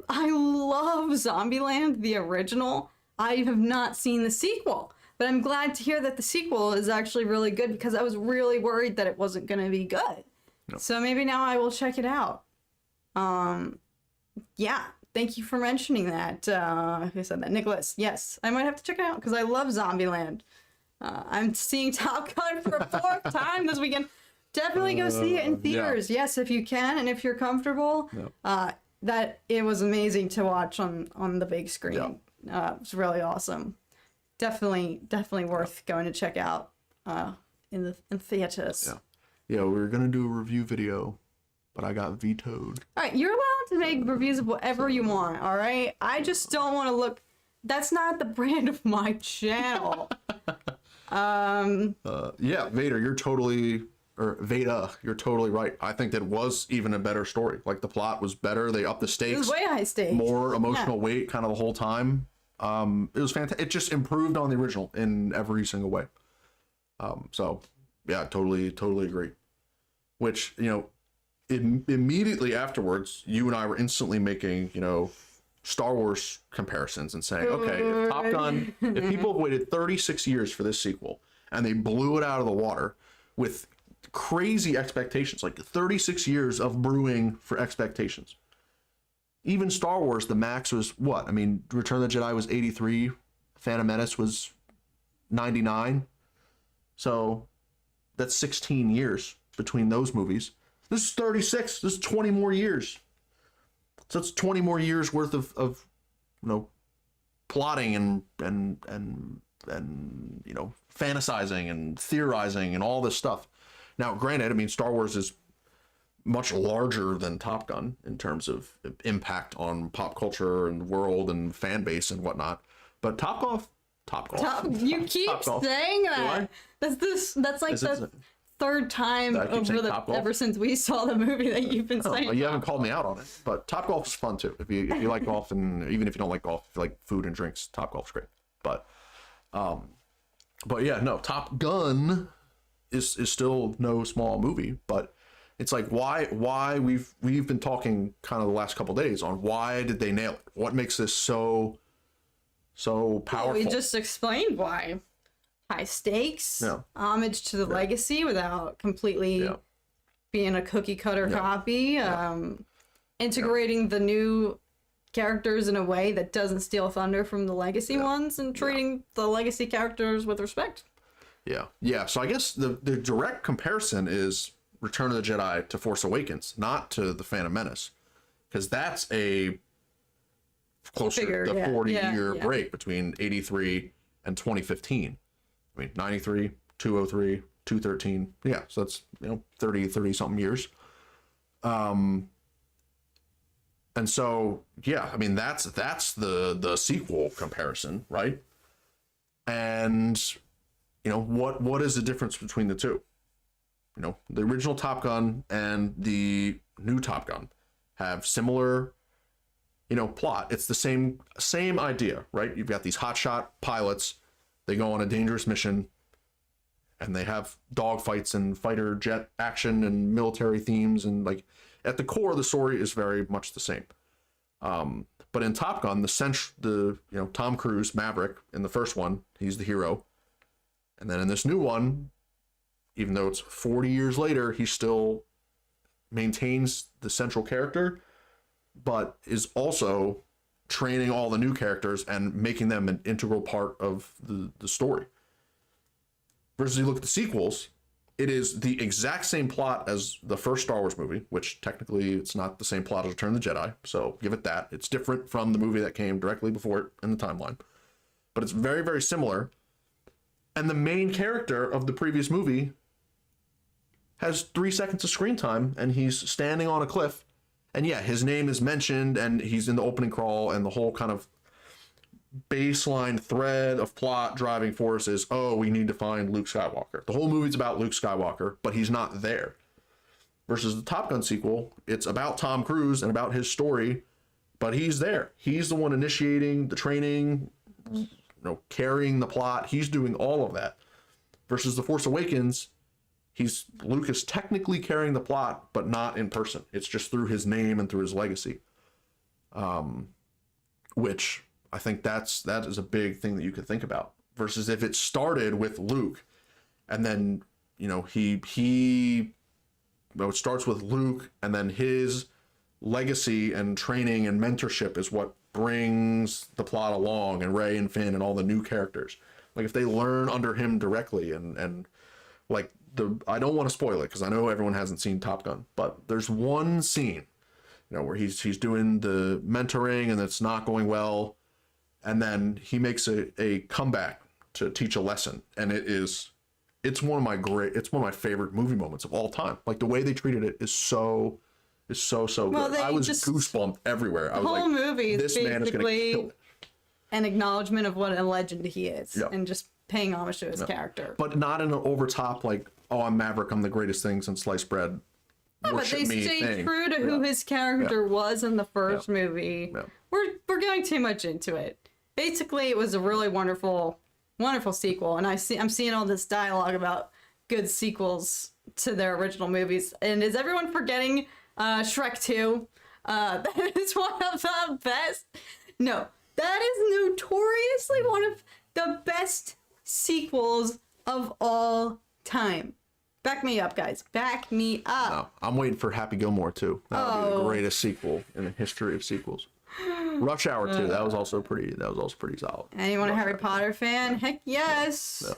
love Zombieland, the original. I have not seen the sequel, but I'm glad to hear that the sequel is actually really good because I was really worried that it wasn't going to be good. No. So maybe now I will check it out. Yeah, thank you for mentioning that. Who said that? Nicholas. Yes, I might have to check it out because I love Zombieland. I'm seeing Top Gun for a fourth time this weekend. Definitely go see it in theaters. Yeah. Yes, if you can and if you're comfortable. Yeah. That it was amazing to watch on the big screen. Yeah. It was really awesome. Definitely worth going to check out in theaters. Yeah, we were gonna do a review video, but I got vetoed. All right, you're allowed to make reviews of whatever you want. All right, I just don't want to look. That's not the brand of my channel. Yeah, Veda, you're totally right. I think that was even a better story. Like, the plot was better. They upped the stakes. It was way high stakes. More emotional weight kind of the whole time. It was fantastic. It just improved on the original in every single way. So yeah, totally agree. Which, you know, immediately afterwards, you and I were instantly making, you know, Star Wars comparisons and saying, okay, if Top Gun, if people have waited 36 years for this sequel and they blew it out of the water with crazy expectations, like 36 years of brewing for expectations. Even Star Wars, the max was what? I mean, Return of the Jedi was 83, Phantom Menace was 99. So that's 16 years between those movies. This is 36. This is 20 more years. So it's 20 more years worth of you know, plotting and you know, fantasizing and theorizing and all this stuff. Now, granted, I mean, Star Wars is much larger than Top Gun in terms of impact on pop culture and world and fan base and whatnot. But Top Golf. You keep saying that. That's like the third time ever since we saw the movie that you've been saying. Well, you haven't called me out on it, but Top Golf is fun too. If you like golf, and even if you don't like golf, if you like food and drinks, Top Golf's great. But yeah, no, Top Gun is still no small movie, but it's like why we've been talking kind of the last couple of days on why did they nail it? What makes this so powerful? Well, we just explained why. High stakes, homage to the legacy without completely being a cookie cutter copy, integrating the new characters in a way that doesn't steal thunder from the legacy ones, and treating the legacy characters with respect. Yeah. So I guess the direct comparison is Return of the Jedi to Force Awakens, not to The Phantom Menace. because that's a closer to 40-year break between 83 and 2015. I mean, 93, 203, 213. Yeah, so that's 30 something years. And so yeah, I mean that's the sequel comparison, right? And what is the difference between the two? The original Top Gun and the new Top Gun have similar plot. It's the same idea, right? You've got these hotshot pilots. They go on a dangerous mission and they have dogfights and fighter jet action and military themes, and like at the core of the story is very much the same. But in Top Gun, Tom Cruise, Maverick, in the first one, he's the hero. And then in this new one, even though it's 40 years later, he still maintains the central character, but is also training all the new characters and making them an integral part of the story. Versus you look at the sequels, it is the exact same plot as the first Star Wars movie, which technically it's not the same plot as Return of the Jedi, so give it that. It's different from the movie that came directly before it in the timeline. But it's very, very similar. And the main character of the previous movie has 3 seconds of screen time, and he's standing on a cliff. And yeah, his name is mentioned, and he's in the opening crawl, and the whole kind of baseline thread of plot driving force is, oh, we need to find Luke Skywalker. The whole movie's about Luke Skywalker, but he's not there. Versus the Top Gun sequel, it's about Tom Cruise and about his story, but he's there. He's the one initiating the training, carrying the plot. He's doing all of that. Versus The Force Awakens, Luke is technically carrying the plot, but not in person. It's just through his name and through his legacy. Which I think that is a big thing that you could think about. Versus if it started with Luke, and then it starts with Luke, and then his legacy and training and mentorship is what brings the plot along, and Rey and Finn and all the new characters. Like if they learn under him directly, and like I don't want to spoil it because I know everyone hasn't seen Top Gun, but there's one scene, where he's doing the mentoring and it's not going well, and then he makes a comeback to teach a lesson, and it's one of my favorite movie moments of all time. Like the way they treated it is so good. I was goosebumped everywhere. I was like, movie is this man is gonna kill it. An acknowledgement of what a legend he is, and just paying homage to his character. But not in an overtop like, oh, I'm Maverick, I'm the greatest thing since sliced bread. No, but they stayed true to who his character was in the first movie. Yeah. We're going too much into it. Basically, it was a really wonderful sequel, and I'm seeing all this dialogue about good sequels to their original movies. And is everyone forgetting Shrek 2? That is one of the best. No, that is notoriously one of the best sequels of all time. Back me up, guys. Back me up. No, I'm waiting for Happy Gilmore 2. That would be the greatest sequel in the history of sequels. Rush Hour 2. That was also pretty solid. Anyone a Harry Potter fan? Heck yes. Yeah.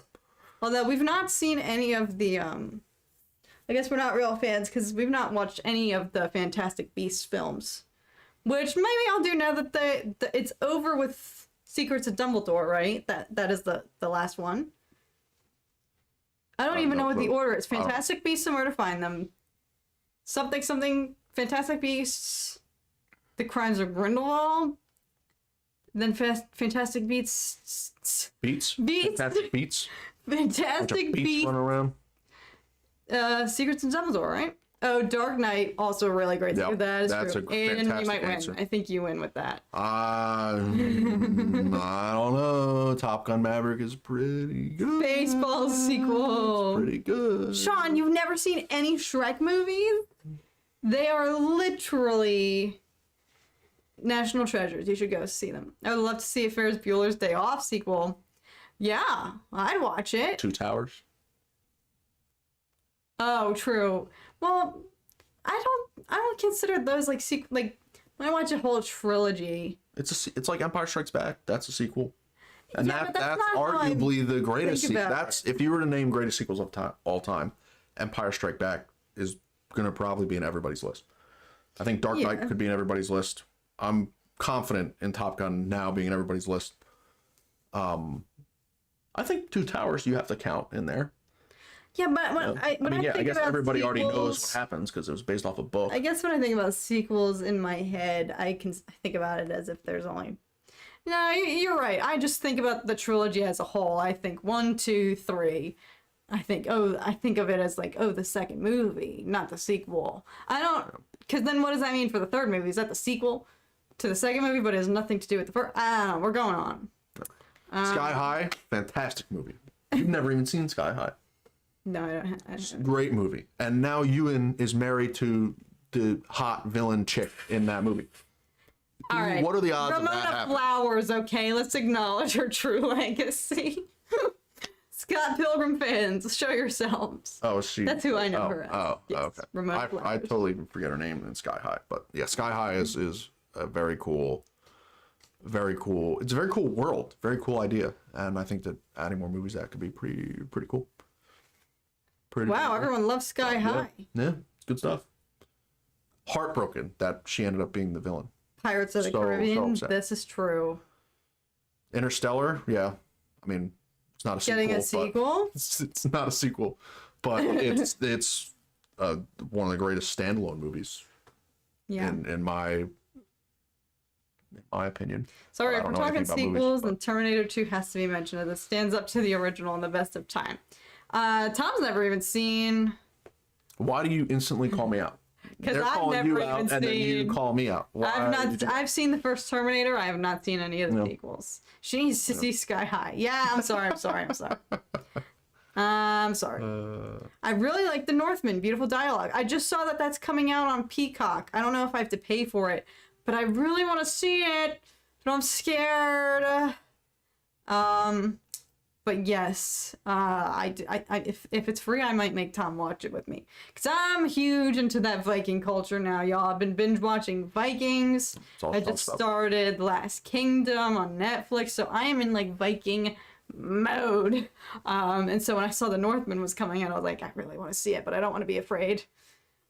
Although we've not seen any of the I guess we're not real fans because we've not watched any of the Fantastic Beasts films. Which maybe I'll do now that it's over with Secrets of Dumbledore, right? That is the last one. I don't even know what the order is. Fantastic Beasts and Where to Find Them. Something, Fantastic Beasts, The Crimes of Grindelwald, then Fantastic Beasts. Fantastic Beasts? Fantastic Beasts. Run around. Secrets of Dumbledore, right? Oh, Dark Knight, also really great. Yep, that's true. And you might win. I think you win with that. I don't know. Top Gun Maverick is pretty good. Baseball sequel. It's pretty good. Sean, you've never seen any Shrek movies? They are literally national treasures. You should go see them. I would love to see a Ferris Bueller's Day Off sequel. Yeah, I'd watch it. Two Towers. Oh, true. Well, I don't consider those like when I watch a whole trilogy. It's like Empire Strikes Back. That's a sequel, and that's arguably the greatest sequel. That's if you were to name greatest sequels of all time, Empire Strike Back is gonna probably be in everybody's list. I think Dark Knight could be in everybody's list. I'm confident in Top Gun now being in everybody's list. I think Two Towers you have to count in there. Yeah, but I guess everybody already knows what happens because it was based off a book. I guess when I think about sequels in my head, I think about it as if there's only... No, you're right. I just think about the trilogy as a whole. I think 1, 2, 3. I think of it as like, the second movie, not the sequel. I don't... Because then what does that mean for the third movie? Is that the sequel to the second movie, but it has nothing to do with the first? I don't know. We're going on. Sky High, fantastic movie. You've never even seen Sky High. No, I don't. Great movie. And now Ewan is married to the hot villain chick in that movie. All right. What are the odds Ramona of that happening? Flowers, okay? Let's acknowledge her true legacy. Scott Pilgrim fans, show yourselves. Oh, she. That's who I know her as. Oh, Yes, okay. Ramona I Flowers. totally forget her name in Sky High, but yeah, Sky High is a very cool. It's a very cool world, very cool idea, and I think that adding more movies that could be pretty cool. Wow, everyone loves Sky High. Yeah, it's good stuff. Heartbroken that she ended up being the villain. Pirates of the So Caribbean, upset. this is true. Interstellar, yeah. I mean, it's not a sequel. Getting a sequel? It's not a sequel, but it's one of the greatest standalone movies. Yeah. In my opinion. Sorry, I if don't we're know talking anything about sequels, movies, then Terminator 2 has to be mentioned as it stands up to the original in the best of time. Tom's never even seen... Why do you instantly call me out? Because They're I've calling never you even out, seen... and then you call me out. I've seen the first Terminator. I have not seen any of the sequels. She needs to see Sky High. Yeah, I'm sorry. I'm sorry. I really like The Northman. Beautiful dialogue. I just saw that that's coming out on Peacock. I don't know if I have to pay for it, but I really want to see it. But I'm scared. But yes, if it's free, I might make Tom watch it with me. Because I'm huge into that Viking culture now, y'all. I've been binge watching Vikings. I just started Last Kingdom on Netflix, so I am in like Viking mode. And so when I saw The Northman was coming out, I was like, I really want to see it, but I don't want to be afraid.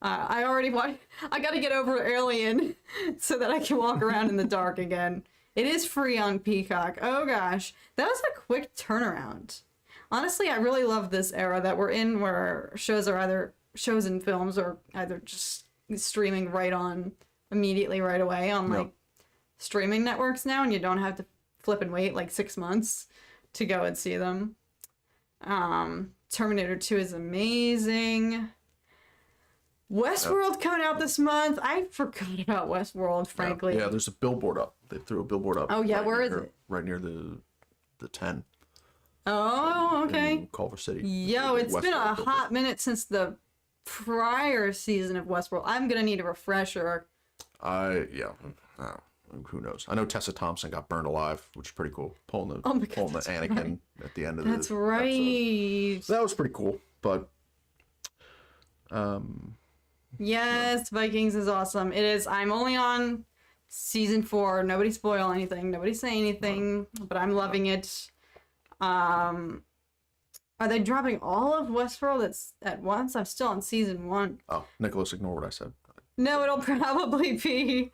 I got to get over Alien so that I can walk around in the dark again. It is free on Peacock. Oh gosh, that was a quick turnaround. Honestly, I really love this era that we're in where shows and films are either just streaming immediately right away on like streaming networks now, and you don't have to flip and wait like 6 months to go and see them. Terminator 2 is amazing. Westworld coming out this month. I forgot about Westworld, frankly. Yeah, there's a billboard up. They threw a billboard up. Oh, yeah, where is it? Right near the 10. Oh, okay. In Culver City. Yo, it's been a hot minute since the prior season of Westworld. I'm going to need a refresher. Who knows? I know Tessa Thompson got burned alive, which is pretty cool. Pulling the Anakin at the end of the That's right. episode. So that was pretty cool, but... Yes, Vikings is awesome. It is. I'm only on season 4. Nobody spoil anything. Nobody say anything. But I'm loving it. Are they dropping all of Westworld at once? I'm still on season 1. Oh, Nicholas, ignore what I said. No, it'll probably be.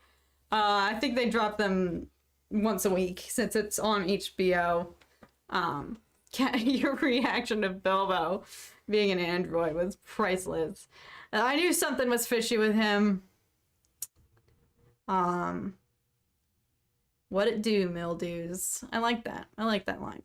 I think they drop them once a week since it's on HBO. Your reaction to Bilbo being an android was priceless. I knew something was fishy with him. What it do, mildews? I like that. I like that line.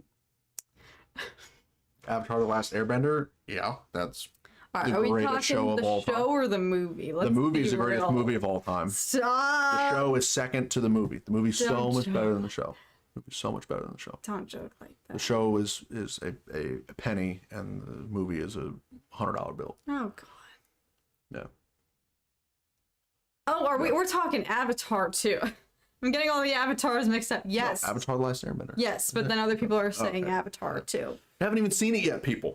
Avatar: The Last Airbender? Yeah, that's the are we greatest talking show of all the show time. or the movie? The movie is the greatest movie of all time. Stop. The show is second to the movie. The movie's so much better than the show. The movie's so much better than the show. Don't joke like that. The show is a penny, and the movie is a $100 bill. Oh god. No. Oh, we're talking Avatar too. I'm getting all the Avatars mixed up. Yes. No, Avatar: The Last Airbender. Yes, but then other people are saying Avatar too. I haven't even seen it yet, people.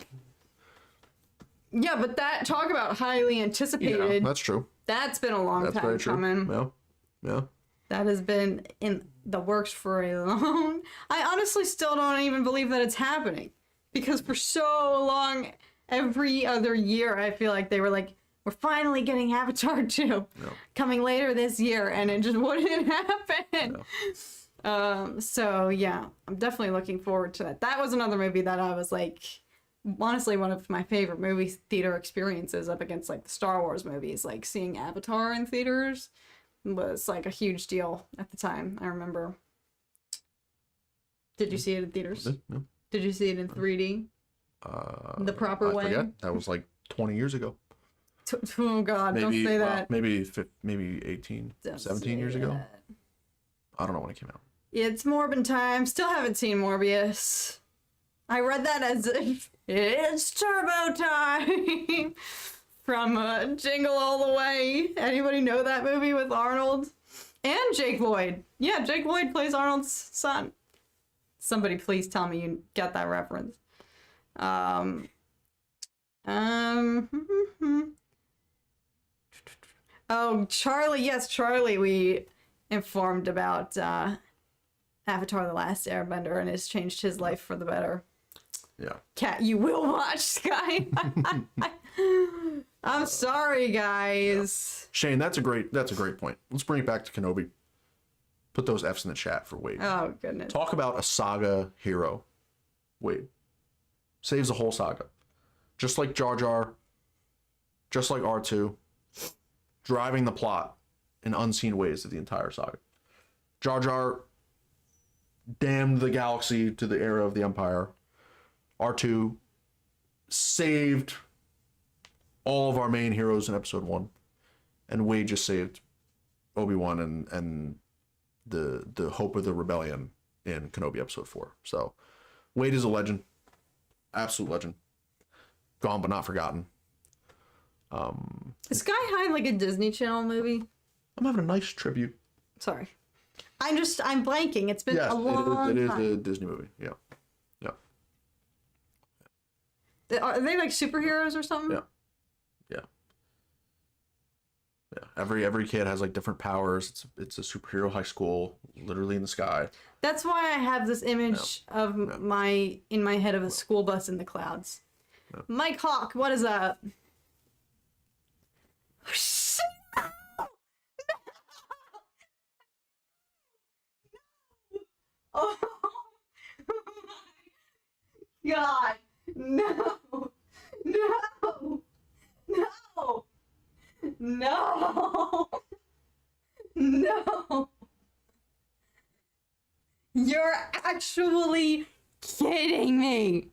Yeah, but talk about highly anticipated. Yeah, that's true. That's been a long time very true. coming. Yeah. That has been in the works for a long... I honestly still don't even believe that it's happening. Because for so long, every other year, I feel like they were like, we're finally getting Avatar 2 coming later this year, and it just wouldn't happen. So yeah, I'm definitely looking forward to that. That was another movie that I was like, honestly, one of my favorite movie theater experiences up against like the Star Wars movies. Like seeing Avatar in theaters was like a huge deal at the time. I remember. Did you see it in theaters? No. Did you see it in 3D? The proper way? Forget. That was like 20 years ago. Oh God, don't say that. Maybe 18, Don't 17 years say ago. that. I don't know when it came out. It's Morbin time. Still haven't seen Morbius. I read that as if it's turbo time from Jingle All the Way. Anybody know that movie with Arnold? And Jake Lloyd. Yeah, Jake Lloyd plays Arnold's son. Somebody please tell me you get that reference. Oh, Charlie. Yes, Charlie. We informed about Avatar: The Last Airbender, and it's changed his life for the better. Yeah. Cat, you will watch, Sky. I'm sorry, guys. Yeah. Shane, that's a great point. Let's bring it back to Kenobi. Put those F's in the chat for Wade. Oh goodness. Talk about a saga hero. Wade saves the whole saga, just like Jar Jar, just like R2, driving the plot in unseen ways of the entire saga. Jar Jar damned the galaxy to the era of the Empire. R2 saved all of our main heroes in episode 1. And Wade just saved Obi-Wan and the hope of the rebellion in Kenobi episode 4. So Wade is a legend. Absolute legend. Gone but not forgotten. Is Sky High like a Disney Channel movie? I'm having a nice tribute. Sorry. I'm blanking. It's been a long time. It is a Disney movie. Yeah. Are they like superheroes or something? Yeah. Every kid has like different powers. It's a superhero high school, literally in the sky. That's why I have this image of in my head of a school bus in the clouds. Yeah. Mike Hawk, what is that? Oh my God. No. You're actually kidding me.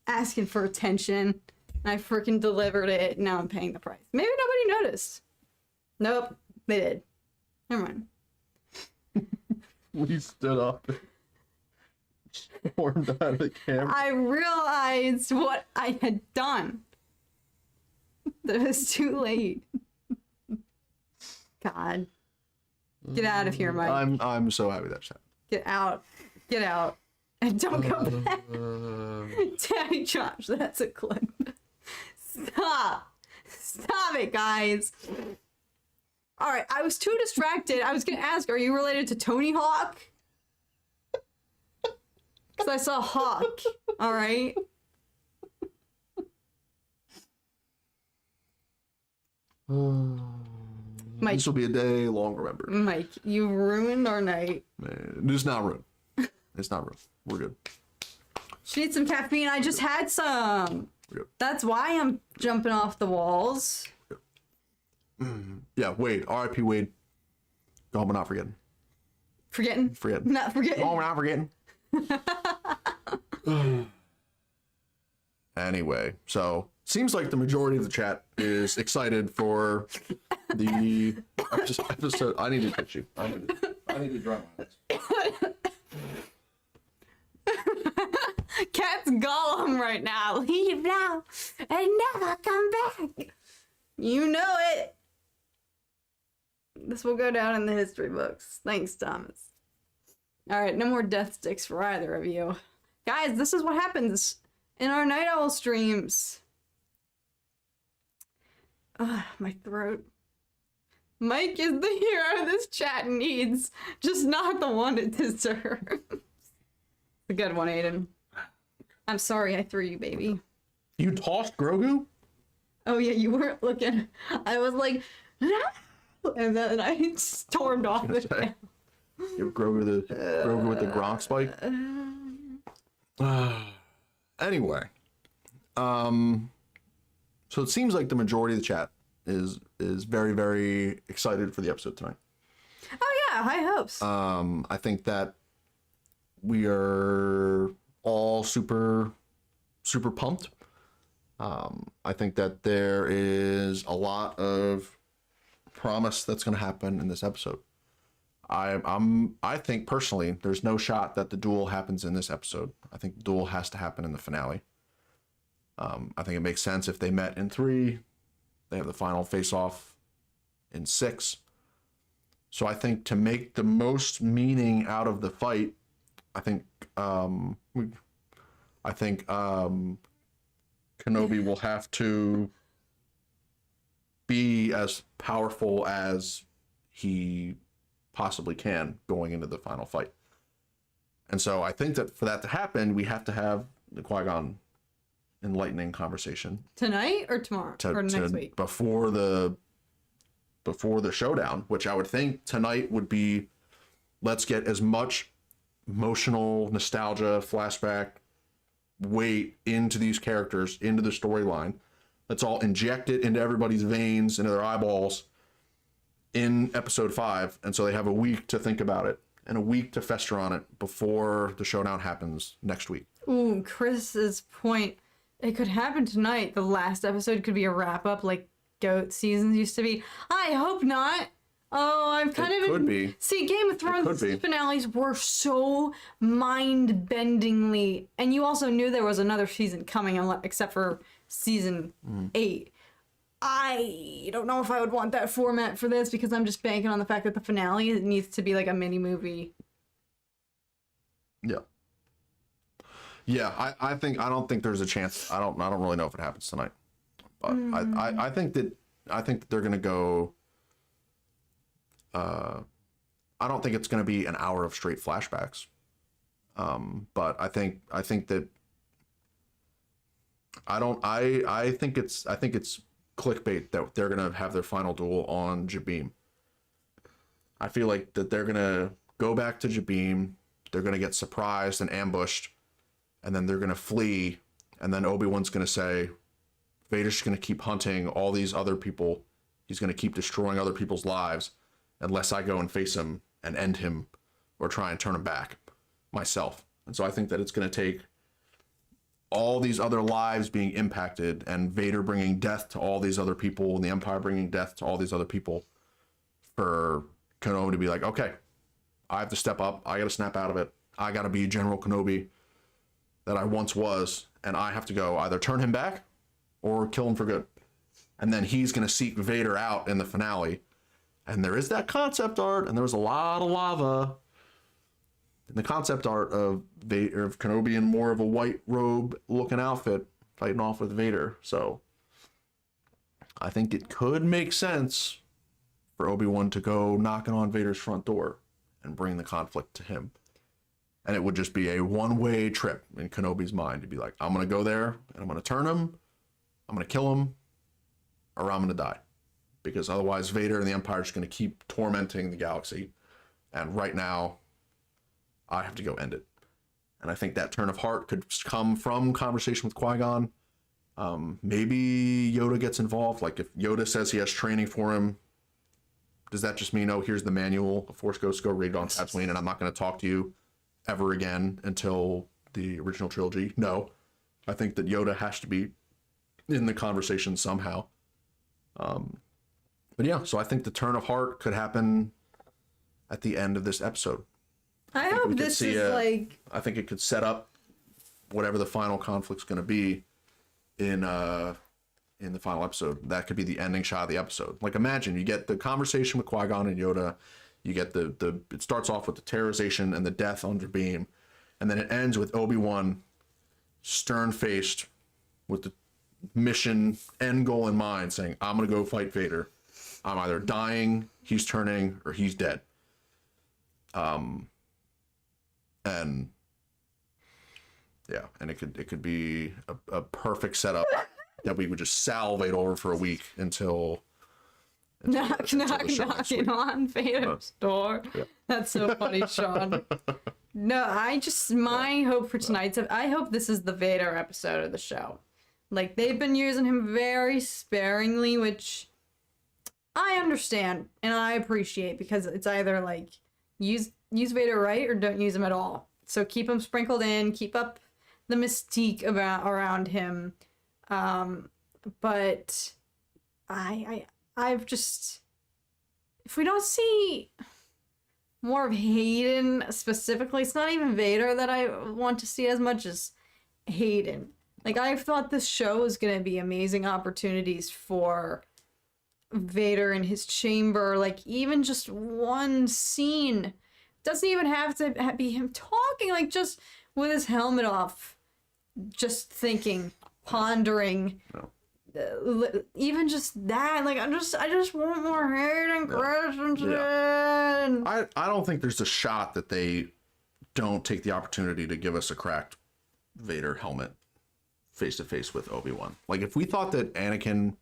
Asking for attention. I freaking delivered it. Now I'm paying the price. Maybe nobody noticed. Nope, they did. Never mind. We stood up and stormed out of the camera. I realized what I had done. That it was too late. God. Get out of here, Mike. I'm so happy that's happened. Get out. Get out. And don't come back. Daddy Josh, that's a clip. Stop. Stop it, guys. Alright, I was too distracted. I was gonna ask, are you related to Tony Hawk? Because I saw Hawk. Alright? Mike, This will be a day long remembered. Mike, you ruined our night. Man, it's not ruined. It's not ruined. We're good. She needs some caffeine. I just had some. We're good. That's why I'm jumping off the walls. Yeah, Wade. R.I.P. Wade. Gone but not forgetting. Forgetting? Forgetting. Not forgetting. Gone but not forgetting. Anyway, so seems like the majority of the chat is excited for the episode. I need to get you. I need to dry my eyes. Cat's Gollum right now. Leave now and never come back. You know it. This will go down in the history books. Thanks, Thomas. Alright, no more death sticks for either of you. Guys, this is what happens in our Night Owl streams. My throat. Mike is the hero this chat needs, just not the one it deserves. A good one, Aden. I'm sorry I threw you, baby. You tossed Grogu? Oh yeah, you weren't looking. I was like, no! And then I stormed off the trail. Give Grogu with the Gronk spike. Anyway, so it seems like the majority of the chat is very, very excited for the episode tonight. Oh yeah, high hopes. I think that we are all super pumped. I think that there is a lot of promise that's going to happen in this episode. I think personally, there's no shot that the duel happens in this episode. I think the duel has to happen in the finale. I think it makes sense if they met in 3. They have the final face-off in 6. So I think to make the most meaning out of the fight, I think Kenobi will have to be as powerful as he possibly can going into the final fight. And so I think that for that to happen, we have to have the Qui-Gon enlightening conversation Tonight or tomorrow or next week? Before the showdown, which I would think tonight would be, let's get as much emotional nostalgia, flashback weight into these characters, into the storyline. Let's all inject it into everybody's veins, into their eyeballs in episode 5. And so they have a week to think about it and a week to fester on it before the showdown happens next week. Ooh, Chris's point. It could happen tonight. The last episode could be a wrap up like GOAT seasons used to be. I hope not. Oh, I'm kind of could be. See, Game of Thrones finales were so mind-bendingly, and you also knew there was another season coming, except for season 8. I don't know if I would want that format for this because I'm just banking on the fact that the finale needs to be like a mini movie. Yeah. Yeah, I don't think there's a chance. I don't really know if it happens tonight. But I think that they're gonna go. I don't think it's gonna be an hour of straight flashbacks. But I think that I think it's clickbait that they're gonna have their final duel on Jabeam. I feel like that they're gonna go back to Jabeam. They're gonna get surprised and ambushed, and then they're gonna flee. And then Obi-Wan's gonna say, Vader's just gonna keep hunting all these other people. He's gonna keep destroying other people's lives unless I go and face him and end him or try and turn him back myself. And so I think that it's gonna take all these other lives being impacted and Vader bringing death to all these other people and the Empire bringing death to all these other people for Kenobi to be like, okay, I have to step up. I got to snap out of it. I got to be General Kenobi that I once was, and I have to go either turn him back or kill him for good. And then he's going to seek Vader out in the finale. And there is that concept art, and there was a lot of lava in the concept art of Vader, of Kenobi in more of a white robe looking outfit fighting off with Vader. So I think it could make sense for Obi-Wan to go knocking on Vader's front door and bring the conflict to him. And it would just be a one-way trip in Kenobi's mind to be like, I'm going to go there and I'm going to turn him, I'm going to kill him, or I'm going to die. Because otherwise Vader and the Empire are just going to keep tormenting the galaxy. And right now, I have to go end it. And I think that turn of heart could come from conversation with Qui-Gon. Maybe Yoda gets involved. Like if Yoda says he has training for him, does that just mean, oh, here's the manual, a Force Ghost go raid on Tatooine, and I'm not going to talk to you ever again until the original trilogy? No. I think that Yoda has to be in the conversation somehow. But yeah, so I think the turn of heart could happen at the end of this episode. I hope this is like... I think it could set up whatever the final conflict's going to be in the final episode. That could be the ending shot of the episode. Like imagine you get the conversation with Qui-Gon and Yoda. You get it starts off with the terrorization and the death on Jabeam, and then it ends with Obi-Wan stern-faced with the mission end goal in mind, saying, I'm going to go fight Vader. I'm either dying, he's turning, or he's dead. And Yeah, and it could be a perfect setup that we would just salivate over for a week until knocking on Vader's door. Yeah. That's so funny, Sean. No, my hope for tonight's, I hope this is the Vader episode of the show. Like, they've been using him very sparingly, which I understand and I appreciate, because it's either like use Vader right or don't use him at all. So keep him sprinkled in, keep up the mystique around him. But I've just, if we don't see more of Hayden specifically, it's not even Vader that I want to see as much as Hayden. Like, I've thought this show is going to be amazing opportunities for Vader in his chamber. Like, even just one scene. Doesn't even have to be him talking, like, just with his helmet off. Just thinking, pondering. No. Even just that. Like, I just want more Hayden Christensen. I don't think there's a shot that they don't take the opportunity to give us a cracked Vader helmet face to face with Obi-Wan. Like, if we thought that Anakin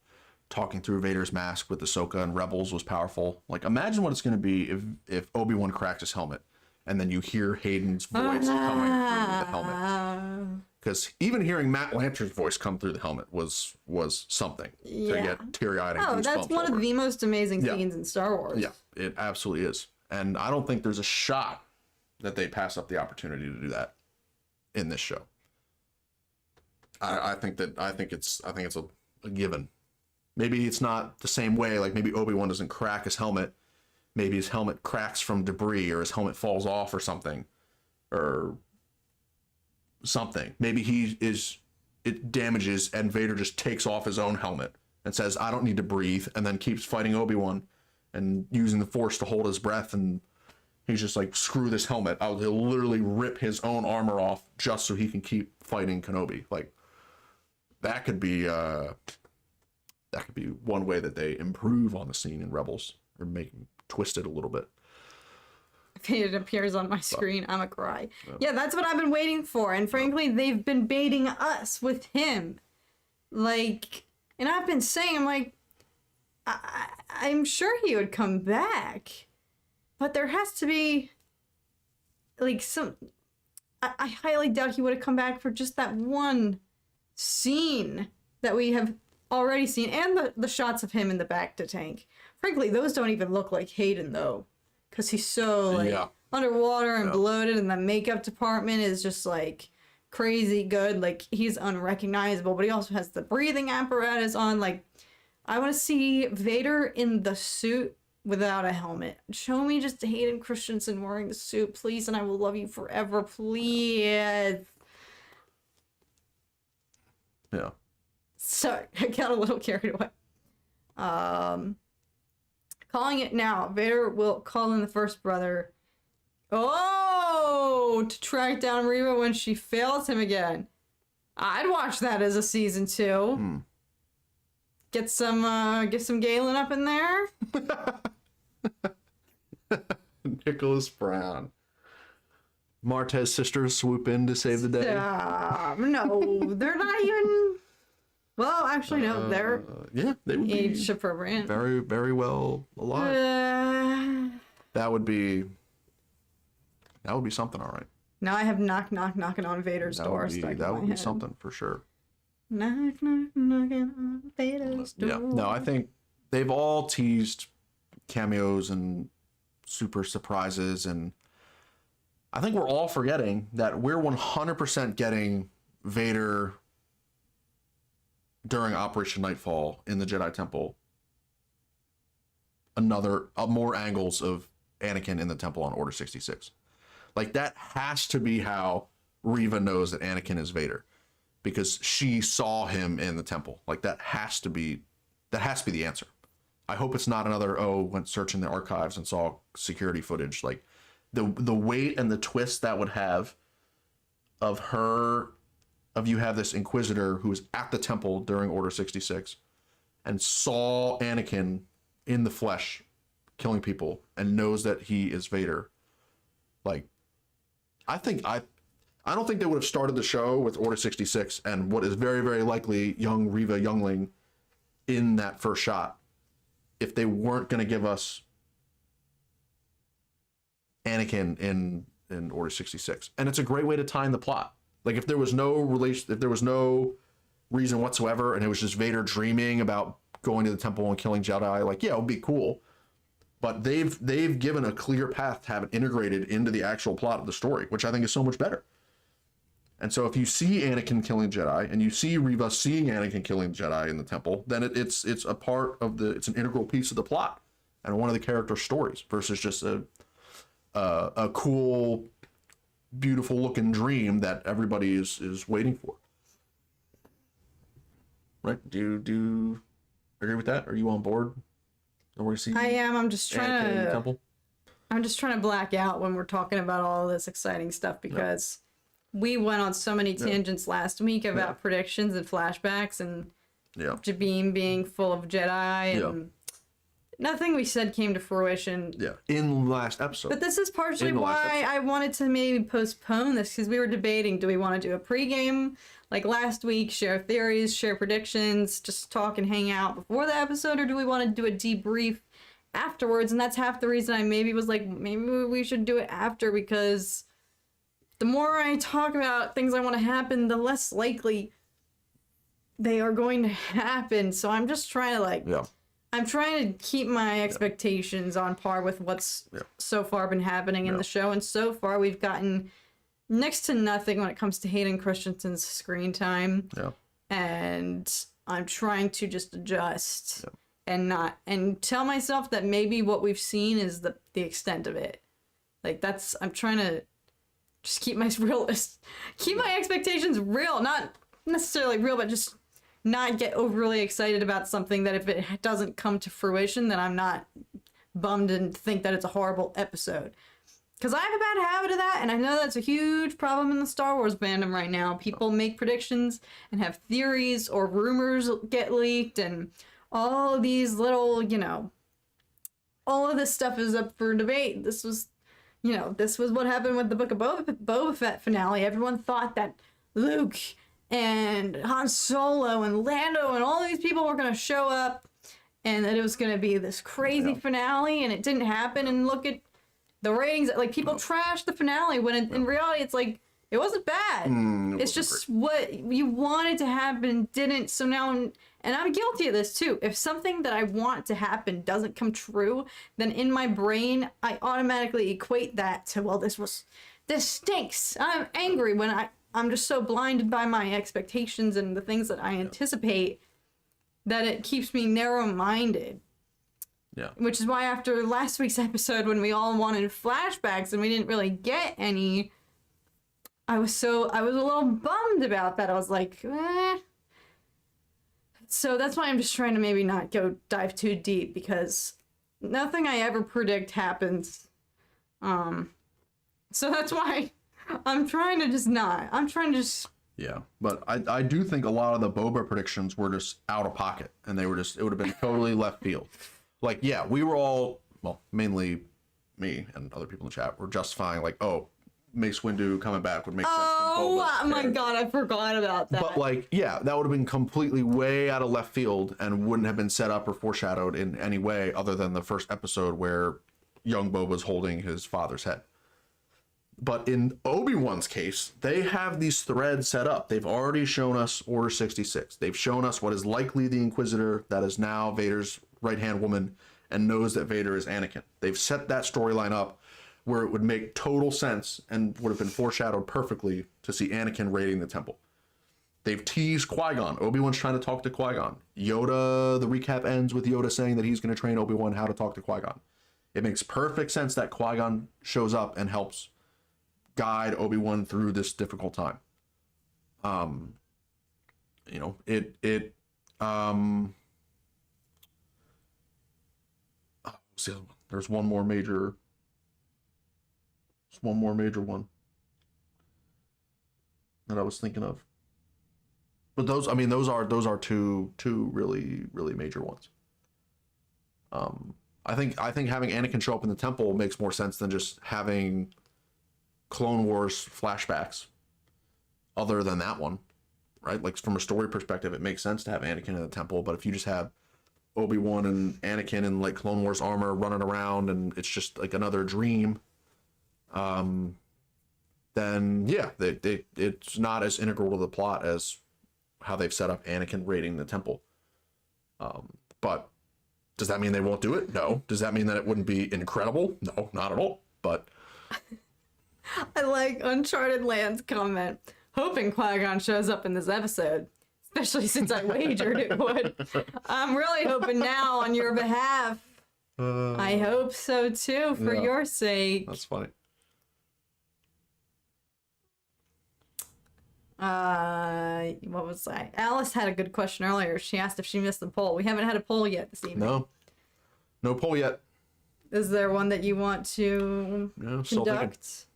talking through Vader's mask with Ahsoka and Rebels was powerful, like, imagine what it's going to be if Obi-Wan cracks his helmet and then you hear Hayden's voice coming through the helmet. Because even hearing Matt Lanter's voice come through the helmet was something to get teary-eyed and goosebumps that's one of the most amazing scenes in Star Wars. Yeah, it absolutely is. And I don't think there's a shot that they pass up the opportunity to do that in this show. I think it's a given. Maybe it's not the same way. Like, maybe Obi-Wan doesn't crack his helmet. Maybe his helmet cracks from debris, or his helmet falls off or something. Maybe it damages and Vader just takes off his own helmet and says, I don't need to breathe, and then keeps fighting Obi-Wan and using the Force to hold his breath, and he's just like, screw this helmet. He'll literally rip his own armor off just so he can keep fighting Kenobi. Like, that could be one way that they improve on the scene in Rebels, or make him twist it a little bit. If it appears on my screen, I'm a cry. Yeah, that's what I've been waiting for. And frankly, they've been baiting us with him. Like, and I've been saying, I'm like, I'm sure he would come back. But there has to be, like, I highly doubt he would have come back for just that one scene that we have already seen. And the shots of him in the back to tank. Frankly, those don't even look like Hayden, though. Because he's so, like, underwater and bloated, and the makeup department is just, like, crazy good. Like, he's unrecognizable, but he also has the breathing apparatus on. Like, I want to see Vader in the suit without a helmet. Show me just Hayden Christensen wearing the suit, please, and I will love you forever, please. Yeah. Sorry, I got a little carried away. Calling it now. Vader will call in the first brother. Oh, to track down Reva when she fails him again. I'd watch that as a season 2. Get some Galen up in there. Nicholas Brown. Martez's sisters swoop in to save the day. No, they're not even. Well, actually, no, they're they would age be appropriate. very, very well alive. That would be something, all right. Now I have knocking on Vader's door. That would be something for sure. Knocking on Vader's door. Yeah, no, I think they've all teased cameos and super surprises, and I think we're all forgetting that we're 100% getting Vader during Operation Nightfall in the Jedi Temple. More angles of Anakin in the temple on Order 66. Like, that has to be how Reva knows that Anakin is Vader, because she saw him in the temple. Like, that has to be the answer. I hope it's not another, went searching the archives and saw security footage. Like, the weight and the twist that would have of you have this Inquisitor who was at the temple during Order 66 and saw Anakin in the flesh killing people and knows that he is Vader. Like, I I don't think they would have started the show with Order 66 and what is very, very likely young Reva youngling in that first shot if they weren't going to give us Anakin in Order 66. And it's a great way to tie in the plot. Like if there was no reason whatsoever and it was just Vader dreaming about going to the temple and killing Jedi, like, yeah, it would be cool. But they've given a clear path to have it integrated into the actual plot of the story, which I think is so much better. And so if you see Anakin killing Jedi and you see Reva seeing Anakin killing Jedi in the temple, then it's a part of it's an integral piece of the plot and one of the character stories versus just a cool, beautiful looking dream that everybody is waiting for. Right? Do you agree with that? Are you on board? I am. I'm just trying to black out when we're talking about all this exciting stuff because we went on so many tangents last week about predictions and flashbacks and Jabim being full of Jedi and nothing we said came to fruition. Yeah, in the last episode. But this is partially why I wanted to maybe postpone this because we were debating, do we want to do a pregame like last week, share theories, share predictions, just talk and hang out before the episode, or do we want to do a debrief afterwards? And that's half the reason I maybe was like, maybe we should do it after, because the more I talk about things I want to happen, the less likely they are going to happen. So I'm just trying to I'm trying to keep my expectations on par with what's so far been happening in the show. And so far we've gotten next to nothing when it comes to Hayden Christensen's screen time. Yeah. And I'm trying to just adjust and tell myself that maybe what we've seen is the extent of it. Like I'm trying to just keep my expectations real, not necessarily real, but just not get overly excited about something that if it doesn't come to fruition, then I'm not bummed and think that it's a horrible episode. Because I have a bad habit of that, and I know that's a huge problem in the Star Wars fandom right now. People make predictions and have theories, or rumors get leaked, and all of these little, all of this stuff is up for debate. This was what happened with the Book of Boba Fett finale. Everyone thought that Luke and Han Solo and Lando and all these people were going to show up, and that it was going to be this crazy finale, and it didn't happen. And look at the ratings. Like, people trashed the finale when in reality it's like, it wasn't bad. It's just what you wanted to happen didn't. So now, and I'm guilty of this too. If something that I want to happen doesn't come true, then in my brain, I automatically equate that to, well, this stinks. I'm angry when I'm just so blinded by my expectations and the things that I anticipate that it keeps me narrow-minded. Yeah. Which is why after last week's episode, when we all wanted flashbacks and we didn't really get any, I was a little bummed about that. I was like, eh. So that's why I'm just trying to maybe not dive too deep, because nothing I ever predict happens. So that's why I'm trying to just not. I'm trying to just... Yeah, but I do think a lot of the Boba predictions were just out of pocket, and it would have been totally left field. Like, yeah, we were all, well, mainly me and other people in the chat, were justifying, like, oh, Mace Windu coming back would make sense. Oh my god, I forgot about that. But, like, yeah, that would have been completely way out of left field and wouldn't have been set up or foreshadowed in any way other than the first episode where young Boba's holding his father's head. But in Obi-Wan's case, they have these threads set up. They've already shown us Order 66. They've shown us what is likely the Inquisitor that is now Vader's right-hand woman and knows that Vader is Anakin. They've set that storyline up where it would make total sense and would have been foreshadowed perfectly to see Anakin raiding the temple. They've teased Qui-Gon. Obi-Wan's trying to talk to Qui-Gon. Yoda, the recap ends with Yoda saying that he's going to train Obi-Wan how to talk to Qui-Gon. It makes perfect sense that Qui-Gon shows up and helps guide Obi-Wan through this difficult time. What's the other one? There's one more major one that I was thinking of. But those are two really, really major ones. I think having Anakin show up in the temple makes more sense than just having Clone Wars flashbacks other than that one, right? Like from a story perspective, it makes sense to have Anakin in the temple, but if you just have Obi-Wan and Anakin in like Clone Wars armor running around and it's just like another dream, then yeah, it's not as integral to the plot as how they've set up Anakin raiding the temple. But does that mean they won't do it? No. Does that mean that it wouldn't be incredible? No, not at all. But I like Uncharted Land's comment, hoping Qui-Gon shows up in this episode, especially since I wagered it would. I'm really hoping now on your behalf. I hope so too, for your sake. That's funny. What was I? Alice had a good question earlier. She asked if she missed the poll. We haven't had a poll yet this evening. No poll yet. Is there one that you want to conduct?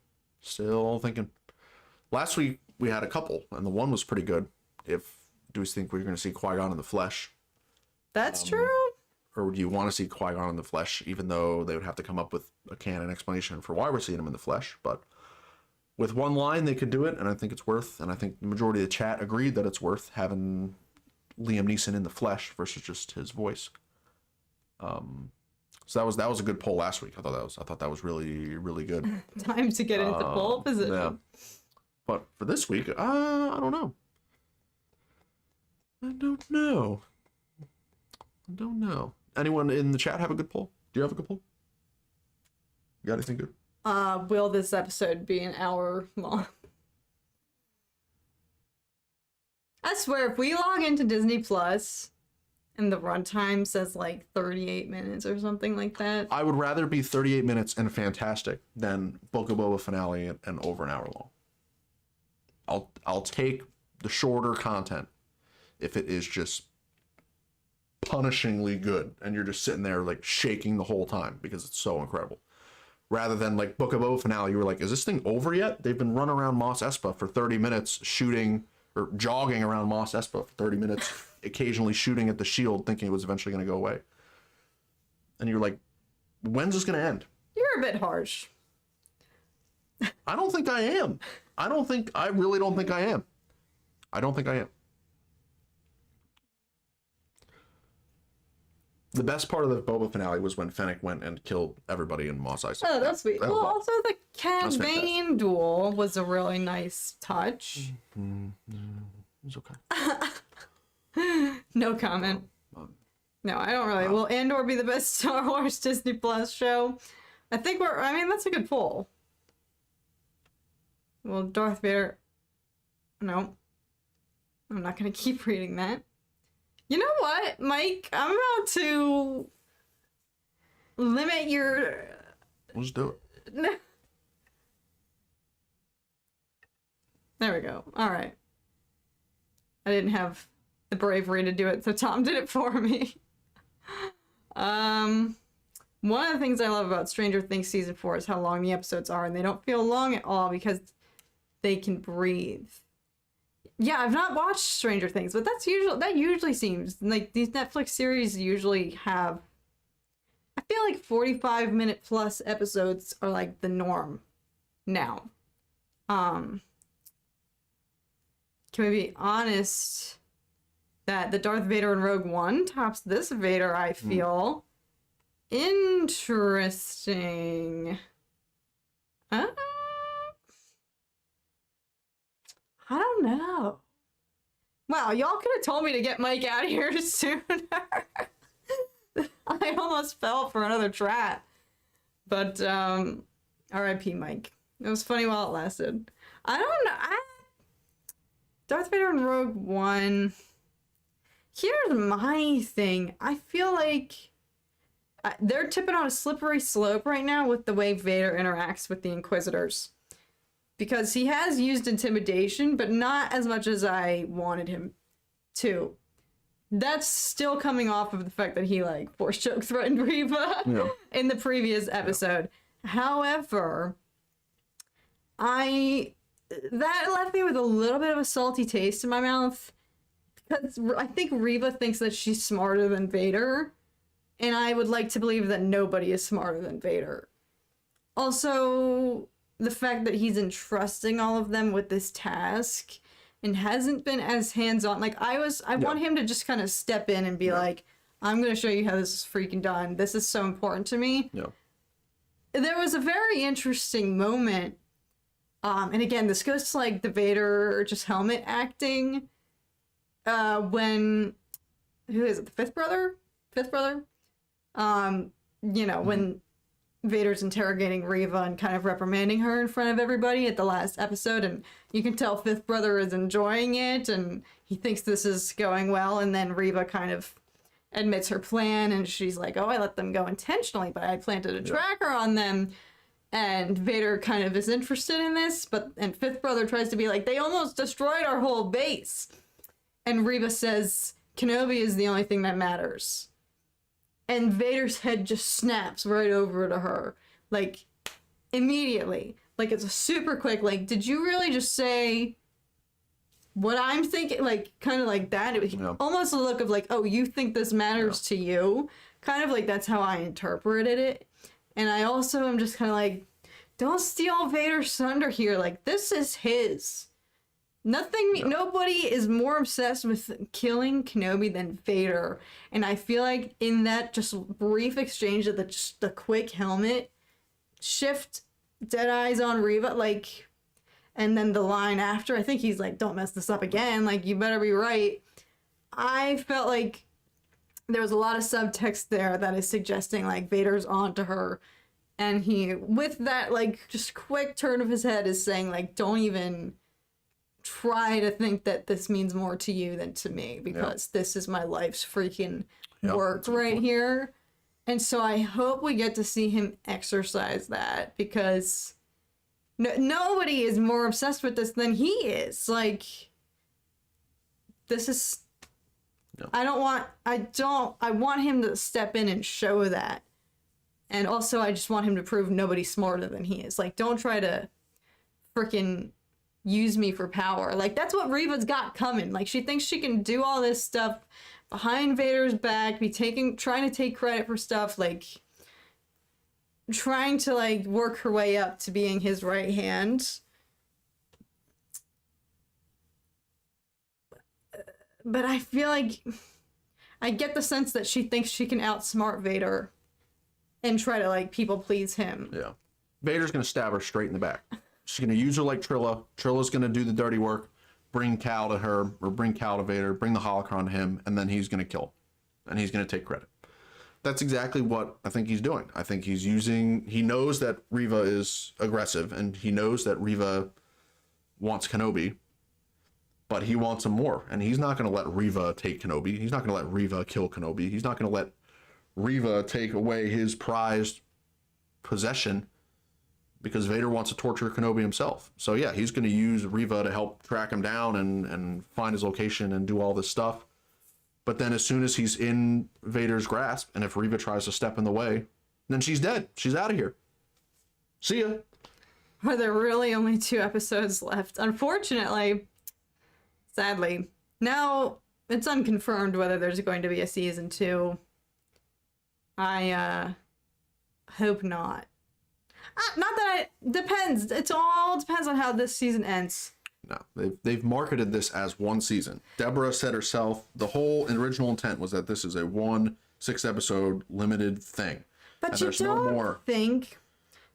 Still thinking. Last week we had a couple, and the one was pretty good. Do we think we're going to see Qui-Gon in the flesh? That's true. Or do you want to see Qui-Gon in the flesh, even though they would have to come up with a canon explanation for why we're seeing him in the flesh? But with one line, they could do it, and I think it's worth, and I think the majority of the chat agreed that it's worth having Liam Neeson in the flesh versus just his voice. So that was a good poll last week. I thought that was really, really good. Time to get into poll position. Yeah. But for this week, I don't know. I don't know. Anyone in the chat have a good poll? Do you have a good poll? You got anything good? Will this episode be an hour long? I swear, if we log into Disney Plus and the runtime says like 38 minutes or something like that. I would rather be 38 minutes and fantastic than Book of Boba finale and over an hour long. I'll take the shorter content if it is just punishingly good and you're just sitting there like shaking the whole time because it's so incredible. Rather than like Book of Boba finale, you were like, is this thing over yet? They've been running around Mos Espa for 30 minutes shooting or jogging around Mos Espa for 30 minutes, occasionally shooting at the shield thinking it was eventually going to go away. And you're like, when's this going to end? You're a bit harsh. I don't think I am. I really don't think I am. I don't think I am. The best part of the Boba finale was when Fennec went and killed everybody in Mos Eisley. Oh, that's sweet. Well, also the Capt Bane duel was a really nice touch. It's okay. No comment. No, I don't really. Will Andor be the best Star Wars Disney Plus show? I think that's a good poll. Well, Darth Vader... No. I'm not going to keep reading that. You know what, Mike? I'm about to limit your... Let's do it. There we go. All right. I didn't have the bravery to do it, so Tom did it for me. One of the things I love about Stranger Things Season 4 is how long the episodes are, and they don't feel long at all because they can breathe. Yeah, I've not watched Stranger Things, but that usually seems like these Netflix series usually have, I feel like 45-minute plus episodes are like the norm now. Can we be honest that the Darth Vader in Rogue One tops this Vader, I feel? Interesting. I don't know. Wow, y'all could have told me to get Mike out of here sooner. I almost fell for another trap. But, R.I.P. Mike. It was funny while it lasted. I don't know. Darth Vader in Rogue One. Here's my thing. I feel like they're tipping on a slippery slope right now with the way Vader interacts with the Inquisitors. Because he has used intimidation, but not as much as I wanted him to. That's still coming off of the fact that he, like, force choke threatened Reva in the previous episode. Yeah. However, that left me with a little bit of a salty taste in my mouth. Because I think Reva thinks that she's smarter than Vader. And I would like to believe that nobody is smarter than Vader. Also, the fact that he's entrusting all of them with this task and hasn't been as hands-on. Like, I want him to just kind of step in and be like, I'm going to show you how this is freaking done. This is so important to me. Yeah. There was a very interesting moment. And again, this goes to like the Vader just helmet acting. When, who is it? The fifth brother? When Vader's interrogating Reva and kind of reprimanding her in front of everybody at the last episode, and you can tell fifth brother is enjoying it and he thinks this is going well, and then Reva kind of admits her plan and she's like, oh, I let them go intentionally, but I planted a tracker on them. And Vader kind of is interested in this, and fifth brother tries to be like, they almost destroyed our whole base. And Reva says, Kenobi is the only thing that matters. And Vader's head just snaps right over to her. Like, immediately. Like, it's a super quick, like, did you really just say what I'm thinking? Like, kind of like that. It was almost a look of like, oh, you think this matters to you? Kind of like that's how I interpreted it. And I also am just kind of like, don't steal Vader's thunder here. Like, this is his. Nobody is more obsessed with killing Kenobi than Vader. And I feel like in that just brief exchange of the quick helmet shift, dead eyes on Reva, like, and then the line after, I think he's like, don't mess this up again. Like, you better be right. I felt like there was a lot of subtext there that is suggesting like Vader's onto her, and he, with that like just quick turn of his head, is saying like, don't even try to think that this means more to you than to me, because this is my life's freaking work right here. And so I hope we get to see him exercise that, because nobody is more obsessed with this than he is. Like, this is I want him to step in and show that. And also, I just want him to prove nobody's smarter than he is. Like, don't try to freaking use me for power. Like, that's what Reva's got coming. Like, she thinks she can do all this stuff behind Vader's back, trying to take credit for stuff, like, trying to, like, work her way up to being his right hand. But I feel like I get the sense that she thinks she can outsmart Vader and try to, like, people please him. Yeah. Vader's going to stab her straight in the back. She's going to use her like Trilla. Trilla's going to do the dirty work, bring Cal to her, or bring Cal to Vader, bring the holocron to him, and then he's going to kill. And he's going to take credit. That's exactly what I think he's doing. I think he knows that Reva is aggressive, and he knows that Reva wants Kenobi, but he wants him more. And he's not going to let Reva take Kenobi. He's not going to let Reva kill Kenobi. He's not going to let Reva take away his prized possession, because Vader wants to torture Kenobi himself. So yeah, he's going to use Reva to help track him down and find his location and do all this stuff. But then as soon as he's in Vader's grasp, and if Reva tries to step in the way, then she's dead. She's out of here. See ya. Are there really only 2 episodes left? Unfortunately, sadly. Now, it's unconfirmed whether there's going to be a season 2. I hope not. Not that depends. It all depends on how this season ends. No, they've marketed this as 1 season. Deborah said herself, the whole original intent was that this is a 1 6-episode limited thing. But and you there's don't no more. Think.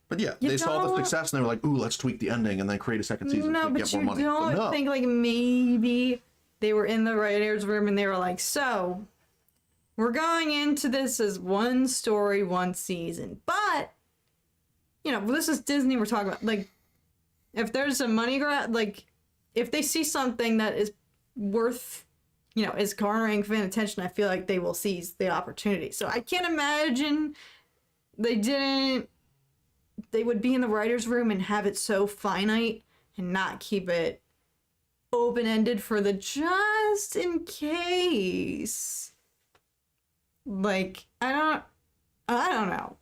But yeah, they saw the success and they were like, ooh, let's tweak the ending and then create a second season No, to but get more you money. don't think like maybe they were in the writer's room and they were like, so we're going into this as 1 story, 1 season. But, you know, this is Disney we're talking about. Like, if there's a money grab, like, if they see something that is worth, you know, is garnering fan attention, I feel like they will seize the opportunity. So I can't imagine they would be in the writer's room and have it so finite and not keep it open-ended for the just in case. Like, I don't know.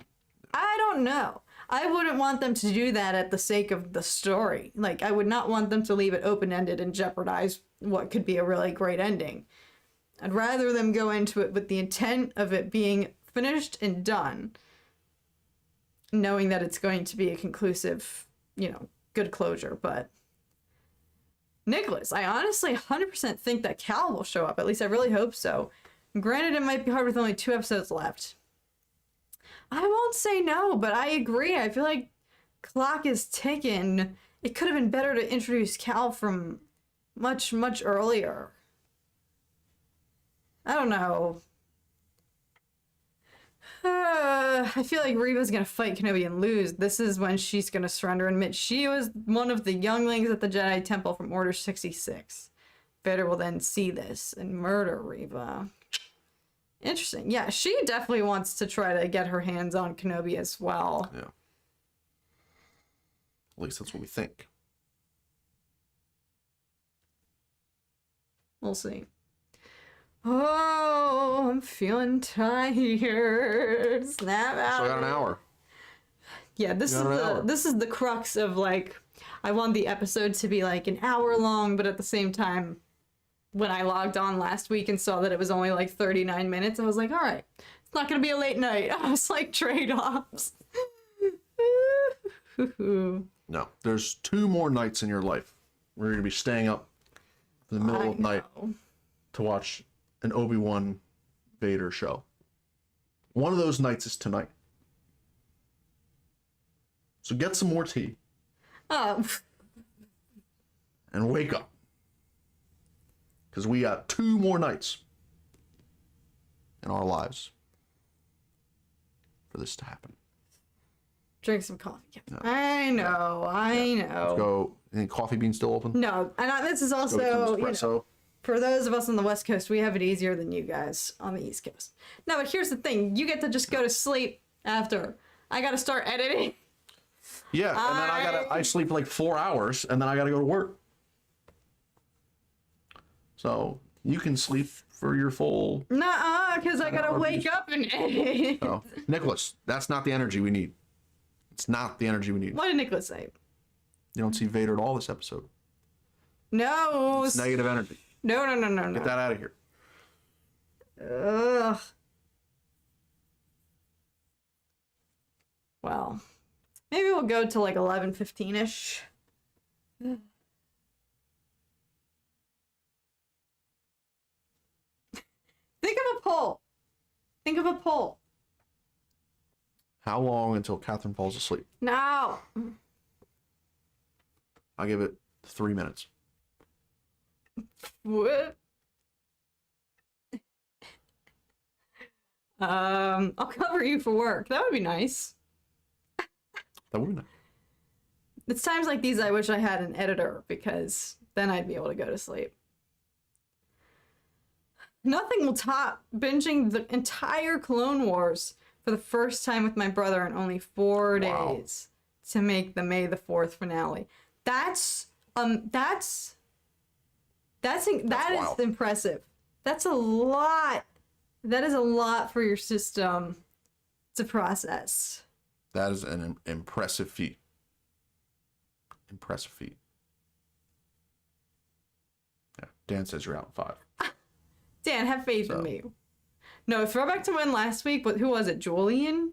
I wouldn't want them to do that at the sake of the story. Like, I would not want them to leave it open-ended and jeopardize what could be a really great ending. I'd rather them go into it with the intent of it being finished and done, knowing that it's going to be a conclusive, you know, good closure. But Nicholas, I honestly 100% think that Cal will show up. At least I really hope so. Granted, it might be hard with only 2 episodes left. I won't say no, but I agree. I feel like clock is ticking. It could have been better to introduce Cal from much, much earlier. I don't know. I feel like Reva's gonna fight Kenobi and lose. This is when she's gonna surrender and admit she was one of the younglings at the Jedi Temple from Order 66. Vader will then see this and murder Reva. Interesting. Yeah, she definitely wants to try to get her hands on Kenobi as well. Yeah. At least that's what we think. We'll see. Oh, I'm feeling tired. Snap out. So I got an hour. Yeah, this is the crux of, like, I want the episode to be like an hour long, but at the same time, when I logged on last week and saw that it was only like 39 minutes, I was like, all right, it's not gonna be a late night. I was like, trade-offs. No, there's 2 more nights in your life where you're gonna be staying up in the middle of night to watch an Obi-Wan Vader show. One of those nights is tonight. So get some more tea. And wake up. Because we got 2 more nights in our lives for this to happen. Drink some coffee. No. I know. Let's go. Any coffee beans still open? No, and this is also, you know, for those of us on the West Coast, we have it easier than you guys on the East Coast. No, but here's the thing. You get to just go to sleep after. I got to start editing. Yeah, and then I sleep like 4 hours, and then I gotta go to work. So you can sleep for your full. Nuh-uh, because I gotta wake up and edit. Oh, Nicholas, that's not the energy we need. It's not the energy we need. What did Nicholas say? You don't see Vader at all this episode. No. It's negative energy. No. Get that out of here. Ugh. Well, maybe we'll go to like 11:15-ish. Think of a poll. Think of a poll. How long until Catherine falls asleep? No. I'll give it 3 minutes. What? I'll cover you for work. That would be nice. That would be nice. It's times like these I wish I had an editor, because then I'd be able to go to sleep. Nothing will top binging the entire Clone Wars for the first time with my brother in only 4 days to make the May the 4th finale. That is impressive. That's a lot. That is a lot for your system to process. That is an impressive feat. Impressive feat. Yeah, Dan says you're out in 5. Dan, have faith in me. No, throwback to when last week, but who was it? Julian?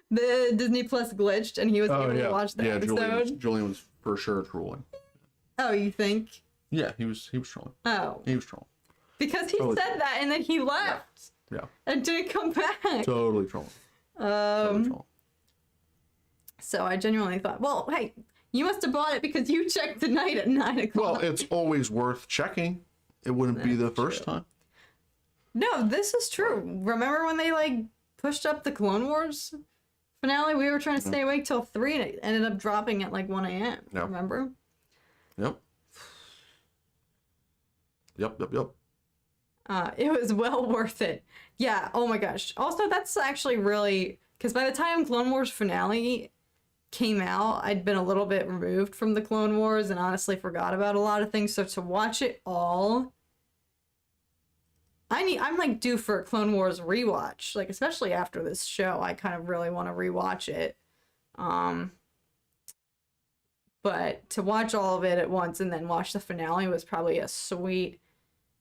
The Disney Plus glitched and he was able to watch the episode. Julian was for sure trolling. Oh, you think? Yeah, he was trolling. Oh. He was trolling. Because he said that and then he left. Yeah. And didn't come back. Totally trolling. Totally trolling. So I genuinely thought, well, hey, you must have bought it because you checked tonight at 9 o'clock. Well, it's always worth checking. It wouldn't be the first time. No, this is true. Remember when they like pushed up the Clone Wars finale? We were trying to stay awake till 3 and it ended up dropping at like 1 a.m. Yep. Remember? Yep. It was well worth it. Yeah, oh my gosh. Also, that's actually really... Because by the time Clone Wars finale came out, I'd been a little bit removed from the Clone Wars and honestly forgot about a lot of things. So to watch it all... I'm like due for a Clone Wars rewatch. Like, especially after this show, I kind of really want to rewatch it. But to watch all of it at once and then watch the finale was probably a sweet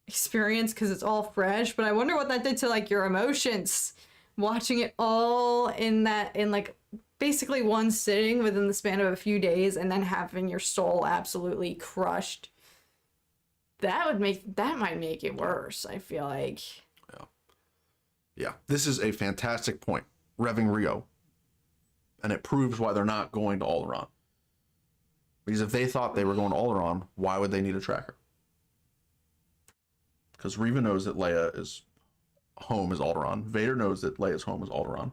experience because it's all fresh. But I wonder what that did to like your emotions watching it all in like basically one sitting within the span of a few days and then having your soul absolutely crushed. That might make it worse, I feel like. Yeah. This is a fantastic point. Revving Rio. And it proves why they're not going to Alderaan. Because if they thought they were going to Alderaan, why would they need a tracker? Because Reva knows that Leia's home is Alderaan. Vader knows that Leia's home is Alderaan.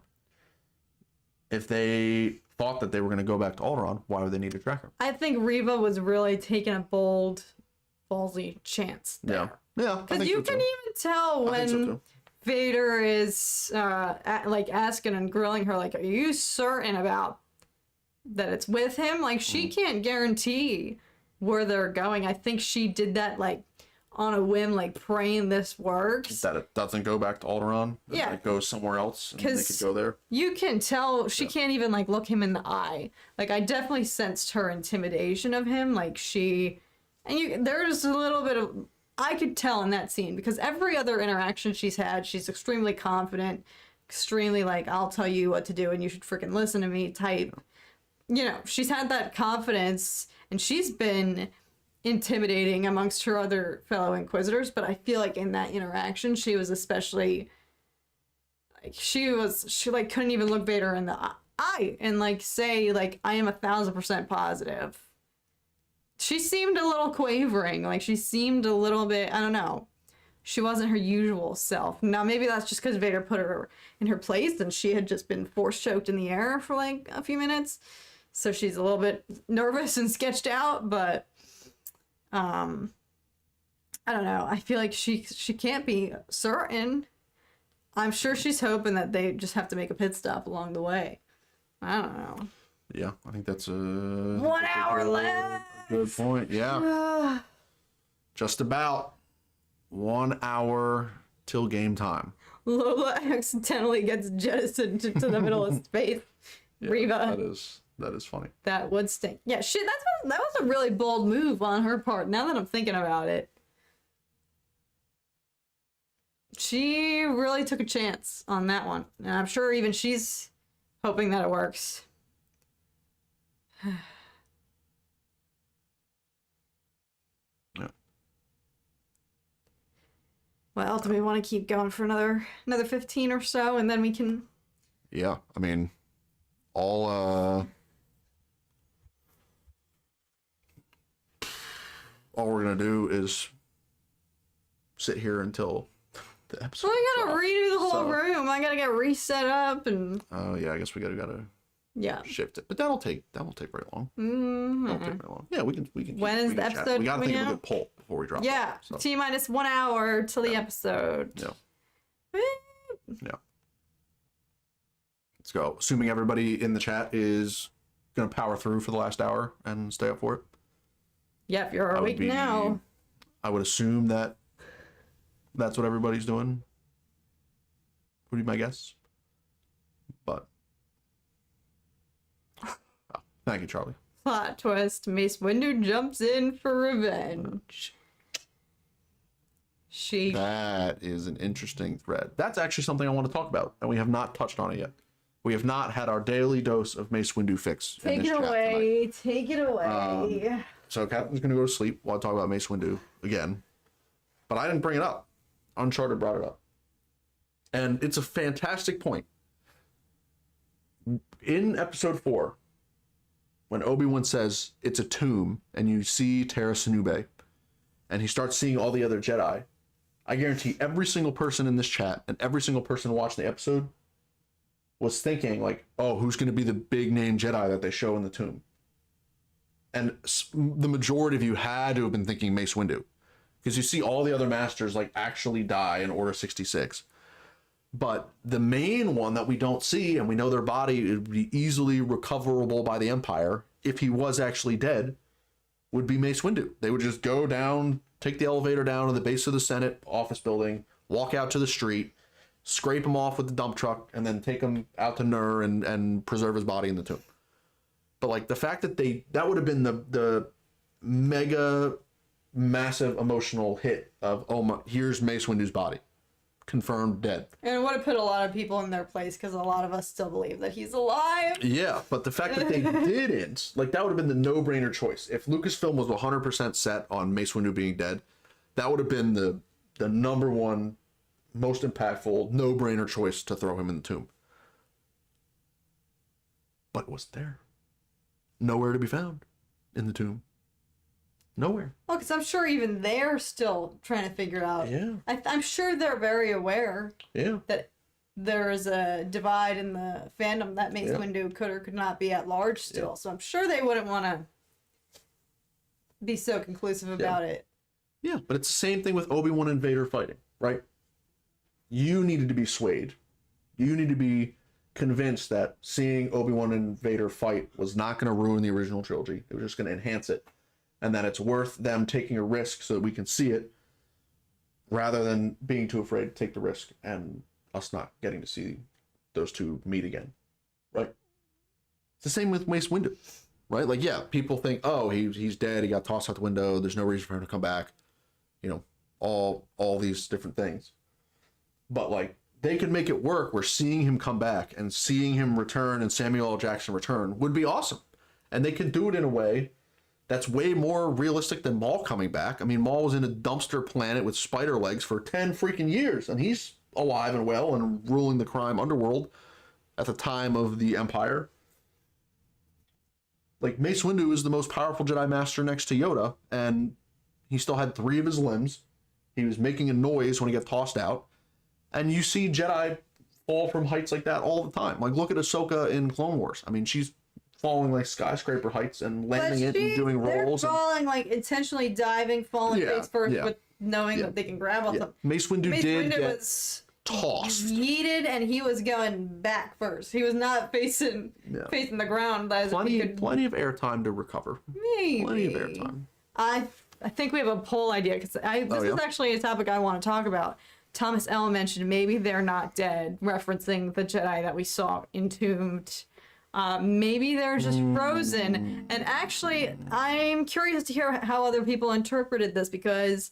If they thought that they were going to go back to Alderaan, why would they need a tracker? I think Reva was really taking a bold, ballsy chance there. Yeah. Because you can even tell when Vader is like asking and grilling her, like, are you certain about that it's with him? Like, she can't guarantee where they're going. I think she did that, like, on a whim, like, praying this works. That it doesn't go back to Alderaan? Yeah. It goes somewhere else and they could go there? You can tell she can't even, like, look him in the eye. Like, I definitely sensed her intimidation of him. Like, there's a little bit of... I could tell in that scene, because every other interaction she's had, she's extremely confident, extremely, like, I'll tell you what to do and you should freaking listen to me type. You know, she's had that confidence, and she's been intimidating amongst her other fellow Inquisitors, but I feel like in that interaction, she was especially, like, she like, couldn't even look Vader in the eye and, like, say, like, I am 1,000% positive. She seemed a little quavering, like, she seemed a little bit, I don't know. She wasn't her usual self. Now, maybe that's just because Vader put her in her place and she had just been force choked in the air for, like, a few minutes. So she's a little bit nervous and sketched out, but I don't know. I feel like she can't be certain. I'm sure she's hoping that they just have to make a pit stop along the way. I don't know. Yeah, I think that's 1 hour left. Good point. Yeah. Just about 1 hour till game time. Lola accidentally gets jettisoned to the middle of space. Yeah, Reva. That is funny. That would stink. Yeah, shit, that was a really bold move on her part, now that I'm thinking about it. She really took a chance on that one. And I'm sure even she's hoping that it works. Yeah. Well, do we want to keep going for another 15 or so, and then we can... Yeah, I mean, all we're gonna do is sit here until the episode. Well, I gotta redo the whole room. I gotta get reset up and... Oh yeah, I guess we gotta shift it, but that won't take very long. Won't take very long. Yeah, we can. When is the episode? We gotta think of a good poll before we drop. Yeah, T-minus 1 hour till the episode. Yeah. Yeah. Let's go. Assuming everybody in the chat is gonna power through for the last hour and stay up for it. Yep, you're awake now. I would assume that that's what everybody's doing. Would be my guess. But thank you, Charlie. Plot twist: Mace Windu jumps in for revenge. That is an interesting thread. That's actually something I want to talk about, and we have not touched on it yet. We have not had our daily dose of Mace Windu fix. Take it away. Take it away. So Captain's going to go to sleep while I talk about Mace Windu again. But I didn't bring it up. Uncharted brought it up. And it's a fantastic point. In episode 4, when Obi-Wan says it's a tomb and you see Terra Sinube and he starts seeing all the other Jedi, I guarantee every single person in this chat and every single person watching the episode was thinking, like, oh, who's going to be the big name Jedi that they show in the tomb? And the majority of you had to have been thinking Mace Windu, because you see all the other masters, like, actually die in Order 66. But the main one that we don't see, and we know their body would be easily recoverable by the Empire if he was actually dead, would be Mace Windu. They would just go down, take the elevator down to the base of the Senate office building, walk out to the street, scrape him off with the dump truck, and then take him out to Nur and preserve his body in the tomb. But, like, the fact that that would have been the mega massive emotional hit of, oh my, here's Mace Windu's body. confirmed dead. And it would have put a lot of people in their place because a lot of us still believe that he's alive. Yeah, but the fact that they didn't, like, that would have been the no-brainer choice. If Lucasfilm was 100% set on Mace Windu being dead, that would have been the number one most impactful no-brainer choice to throw him in the tomb. But it wasn't there. Nowhere to be found in the tomb. Nowhere. Well, because I'm sure even they're still trying to figure out. Yeah. I'm sure they're very aware that there is a divide in the fandom that Mace Windu could or could not be at large still. So I'm sure they wouldn't want to be so conclusive about it. Yeah, but it's the same thing with Obi-Wan and Vader fighting, right? You needed to be swayed. You need to be convinced that seeing Obi-Wan and Vader fight was not going to ruin the original trilogy. It was just going to enhance it. And that it's worth them taking a risk so that we can see it, rather than being too afraid to take the risk and us not getting to see those two meet again, right? It's the same with Mace Windu, right? Like, yeah, people think, oh, he's dead, he got tossed out the window, there's no reason for him to come back, you know, all these different things. But, like, they could make it work where seeing him come back and seeing him return and Samuel L. Jackson return would be awesome. And they could do it in a way that's way more realistic than Maul coming back. I mean, Maul was in a dumpster planet with spider legs for 10 freaking years, and he's alive and well and ruling the crime underworld at the time of the Empire. Like, Mace Windu is the most powerful Jedi Master next to Yoda, and he still had 3 of his limbs. He was making a noise when he got tossed out. And you see Jedi fall from heights like that all the time. Like, look at Ahsoka in Clone Wars. I mean, she's falling like skyscraper heights and landing it and doing rolls. They're falling, like, intentionally diving, falling face first, but knowing that they can grab off them. Mace Windu was tossed. Yeeted, and he was going back first. He was not facing the ground. Plenty of airtime to recover. Maybe. Plenty of airtime. I think we have a poll idea, because this is actually a topic I want to talk about. Thomas L. mentioned maybe they're not dead, referencing the Jedi that we saw entombed. Maybe they're just frozen. And actually, I'm curious to hear how other people interpreted this, because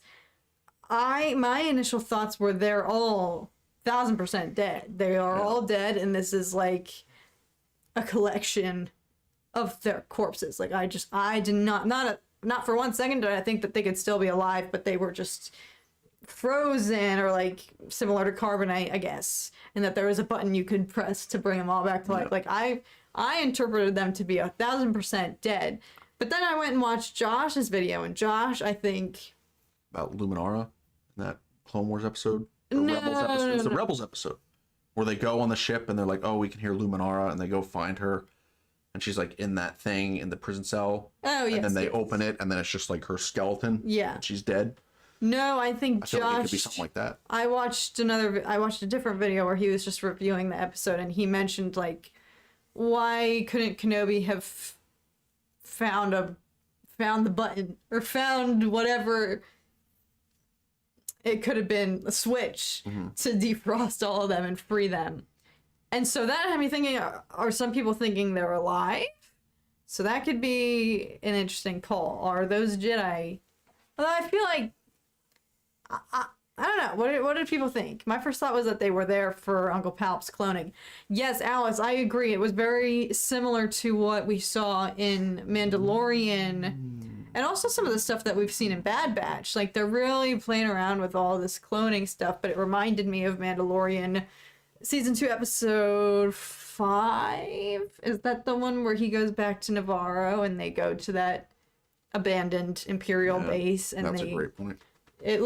my initial thoughts were they're all 1000% dead. They are all dead, and this is like a collection of their corpses. Like, I did not for 1 second did I think that they could still be alive, but they were just frozen, or like similar to carbonite, I guess, and that there was a button you could press to bring them all back to life. Like, I interpreted them to be 1000% dead. But then I went and watched Josh's video, and Josh, I think, about Luminara in that Clone Wars episode, Rebels episode. It's the Rebels episode where they go on the ship and they're like, oh, we can hear Luminara, and they go find her, and she's like in that thing in the prison cell. Oh, yes. And then they open it, and then it's just like her skeleton. Yeah. And she's dead. No, I think I feel like it could be something like that. I watched a different video where he was just reviewing the episode, and he mentioned, like, why couldn't Kenobi have found the button, or found whatever it could have been, a switch to defrost all of them and free them. And so that had me thinking, are some people thinking they're alive? So that could be an interesting call. Are those Jedi? Although I feel like, I don't know. What did people think? My first thought was that they were there for Uncle Palp's cloning. Yes, Alice, I agree. It was very similar to what we saw in Mandalorian, and also some of the stuff that we've seen in Bad Batch. Like, they're really playing around with all this cloning stuff, but it reminded me of Mandalorian Season 2, Episode 5. Is that the one where he goes back to Navarro and they go to that abandoned Imperial base? And that's a great point. It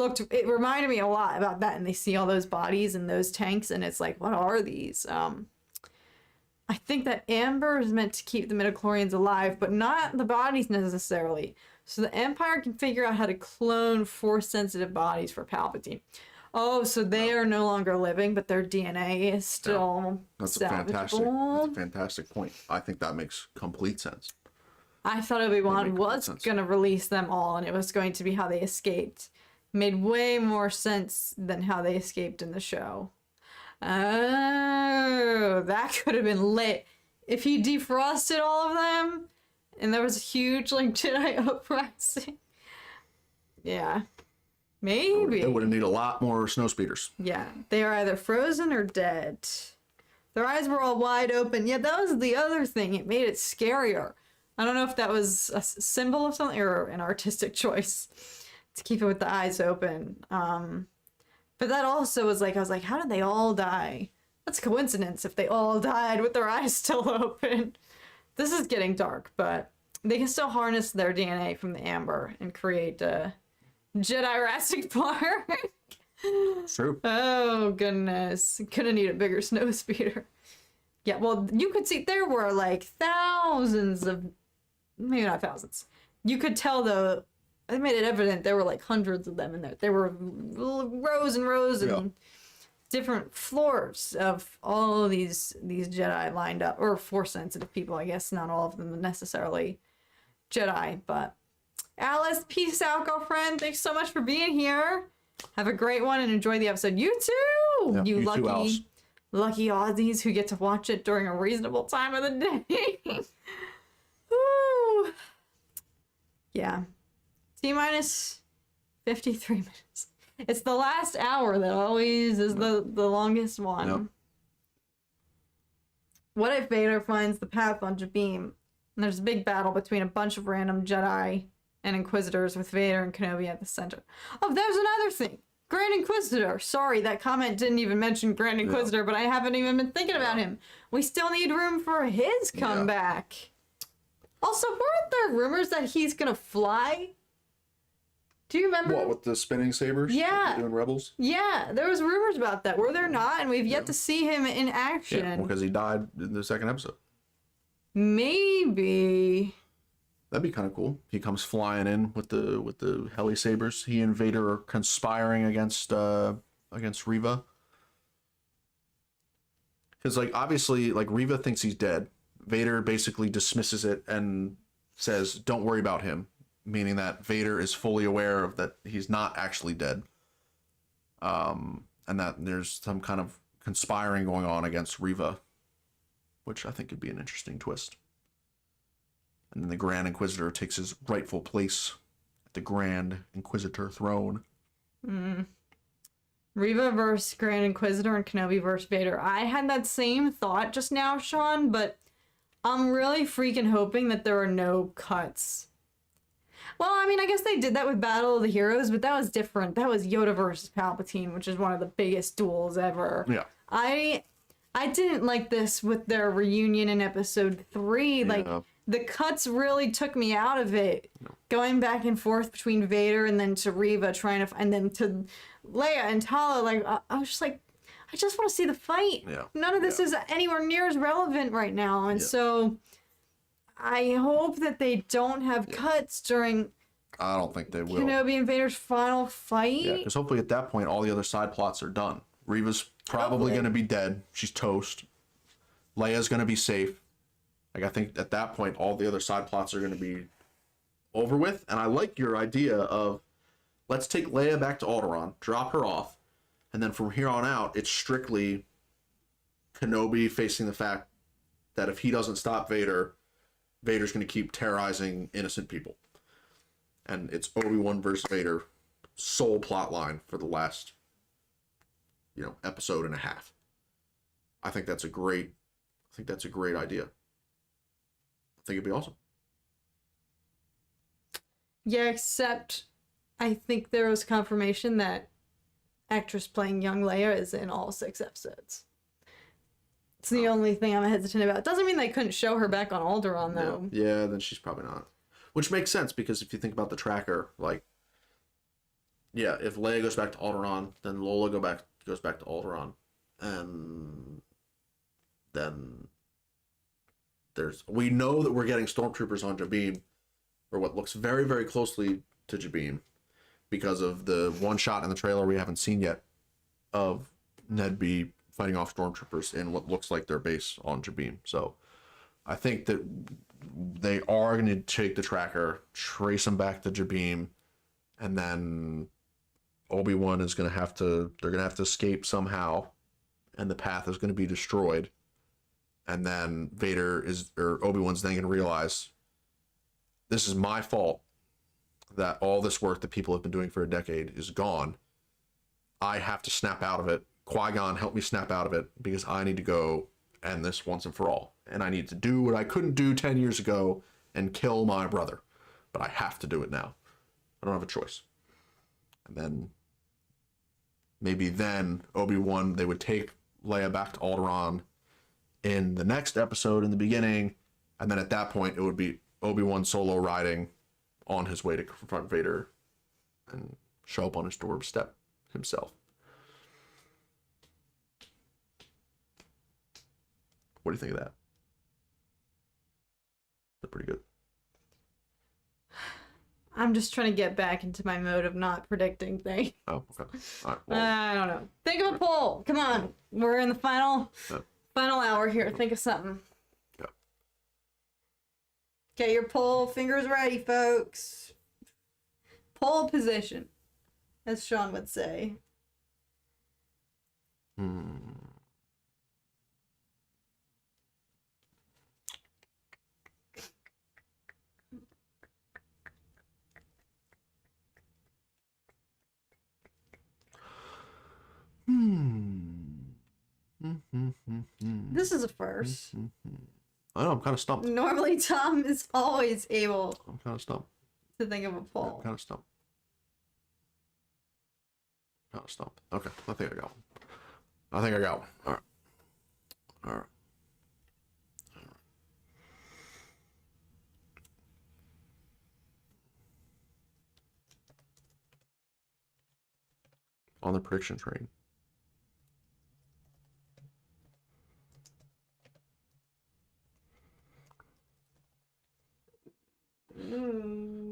reminded me a lot about that, and they see all those bodies in those tanks, and it's like, what are these? I think that Amber is meant to keep the midichlorians alive, but not the bodies necessarily. So the Empire can figure out how to clone Force-sensitive bodies for Palpatine. Oh, so they are no longer living, but their DNA is still salvageable. That's a fantastic point. I think that makes complete sense. I thought Obi-Wan was going to release them all, and it was going to be how they escaped. Made way more sense than how they escaped in the show. Oh, that could have been lit. If he defrosted all of them, and there was a huge, like, Jedi uprising. Yeah. Maybe. They would need a lot more snow speeders. Yeah, they are either frozen or dead. Their eyes were all wide open. Yeah, that was the other thing. It made it scarier. I don't know if that was a symbol of something or an artistic choice to keep it with the eyes open. But that also was like, I was like, how did they all die? That's a coincidence if they all died with their eyes still open. This is getting dark, but they can still harness their DNA from the amber and create Jedi-Rassic Park. True. Oh, goodness. Gonna need a bigger snow speeder. Yeah, well, you could see there were like thousands of, maybe not thousands. You could tell though, they made it evident there were like hundreds of them in there. There were rows and rows and different floors of all of these Jedi lined up, or Force-sensitive people, I guess. Not all of them necessarily Jedi, but Alice, peace out, girlfriend. Thanks so much for being here. Have a great one and enjoy the episode. You too! Yeah, you too, lucky Aussies who get to watch it during a reasonable time of the day. Woo! Yeah. T-minus 53 minutes. It's the last hour that always is the longest one. Yep. What if Vader finds the path on Jabim, and there's a big battle between a bunch of random Jedi and Inquisitors with Vader and Kenobi at the center? Oh, there's another thing. Grand Inquisitor. Sorry, that comment didn't even mention Grand Inquisitor, but I haven't even been thinking about him. We still need room for his comeback. Also, weren't there rumors that he's gonna fly? Do you remember? What, with the spinning sabers? Yeah. Like doing Rebels? Yeah, there was rumors about that. Were there not? And we've yet to see him in action. Yeah, because he died in the second episode. Maybe. That'd be kind of cool. He comes flying in with the heli sabers. He and Vader are conspiring against Reva. Because like obviously like Reva thinks he's dead. Vader basically dismisses it and says, "Don't worry about him," meaning that Vader is fully aware of that he's not actually dead. And that there's some kind of conspiring going on against Reva, which I think could be an interesting twist. And then the Grand Inquisitor takes his rightful place at the Grand Inquisitor throne. Reva versus Grand Inquisitor and Kenobi versus Vader. I had that same thought just now, Sean, but I'm really freaking hoping that there are no cuts. Well, I mean, I guess they did that with Battle of the Heroes, but that was different. That was Yoda versus Palpatine, which is one of the biggest duels ever. Yeah. I didn't like this with their reunion in episode 3. Like, the cuts really took me out of it. Going back and forth between Vader and then to Reva and then to Leia and Tala. Like, I was just like, I just want to see the fight. Yeah. None of this is anywhere near as relevant right now. And so I hope that they don't have cuts during I don't think they will. Kenobi and Vader's final fight. Yeah, because hopefully at that point all the other side plots are done. Reva's probably going to be dead. She's toast. Leia's going to be safe. Like, I think at that point all the other side plots are going to be over with. And I like your idea of, let's take Leia back to Alderaan, drop her off, and then from here on out it's strictly Kenobi facing the fact that if he doesn't stop Vader, Vader's going to keep terrorizing innocent people. And it's Obi-Wan versus Vader, sole plot line for the last, episode and a half. I think that's a great idea. I think it'd be awesome. Yeah, except I think there was confirmation that actress playing young Leia is in all 6 episodes. It's the only thing I'm hesitant about. Doesn't mean they couldn't show her back on Alderaan, though. Yeah, then she's probably not. Which makes sense, because if you think about the tracker, like, yeah, if Leia goes back to Alderaan, then Lola goes back to Alderaan, and then we know that we're getting stormtroopers on Jabim, or what looks very, very closely to Jabim, because of the one shot in the trailer we haven't seen yet of Ned B fighting off stormtroopers in what looks like their base on Jabim. So I think that they are going to take the tracker, trace them back to Jabim, and then Obi-Wan is going to have to, they're going to have to escape somehow, and the path is going to be destroyed. And then Obi-Wan's then going to realize, this is my fault. that all this work that people have been doing for a decade is gone. I have to snap out of it. Qui-Gon helped me snap out of it because I need to go end this once and for all. And I need to do what I couldn't do 10 years ago and kill my brother. But I have to do it now. I don't have a choice. And then maybe then Obi-Wan, they would take Leia back to Alderaan in the next episode in the beginning. And then at that point, it would be Obi-Wan solo riding on his way to confront Vader and show up on his doorstep himself. What do you think of that? That's pretty good. I'm just trying to get back into my mode of not predicting things. Oh, okay. All right, well, I don't know. Think of a poll. Come on. We're in the final hour here. Think of something. yeah. Get your poll fingers ready, folks. Poll position, as Sean would say. This is a first. I know, I'm kind of stumped. Normally, Tom is always able I'm kind of stumped. to think of a poll. I'm kind of stumped. Okay, I think I got one. All right. On the prediction train.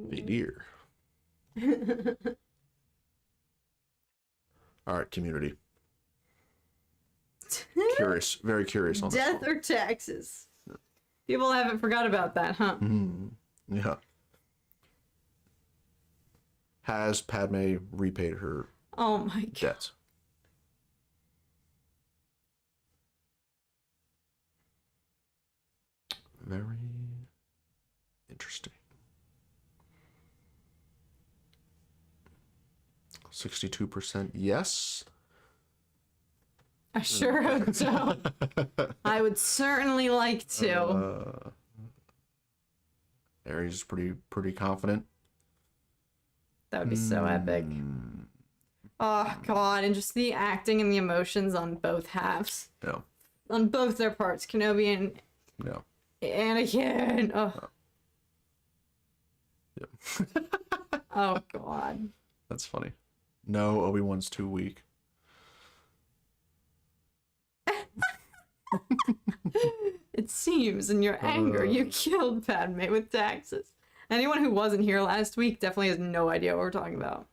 Vader. All right, community. Curious, very curious on Death this or taxes? People haven't forgot about that, huh? one. Yeah. Has Padme repaid her Oh my god. debts? Very interesting. 62% yes. I sure hope so. I would certainly like to. Aries is pretty confident. That would be so epic. Oh god, and just the acting and the emotions on both halves. No. On both their parts. Kenobi and No. Anakin. Oh. Yep. Oh god. That's funny. No, Obi-Wan's too weak. It seems in your anger you killed Padme with taxes. Anyone who wasn't here last week definitely has no idea what we're talking about.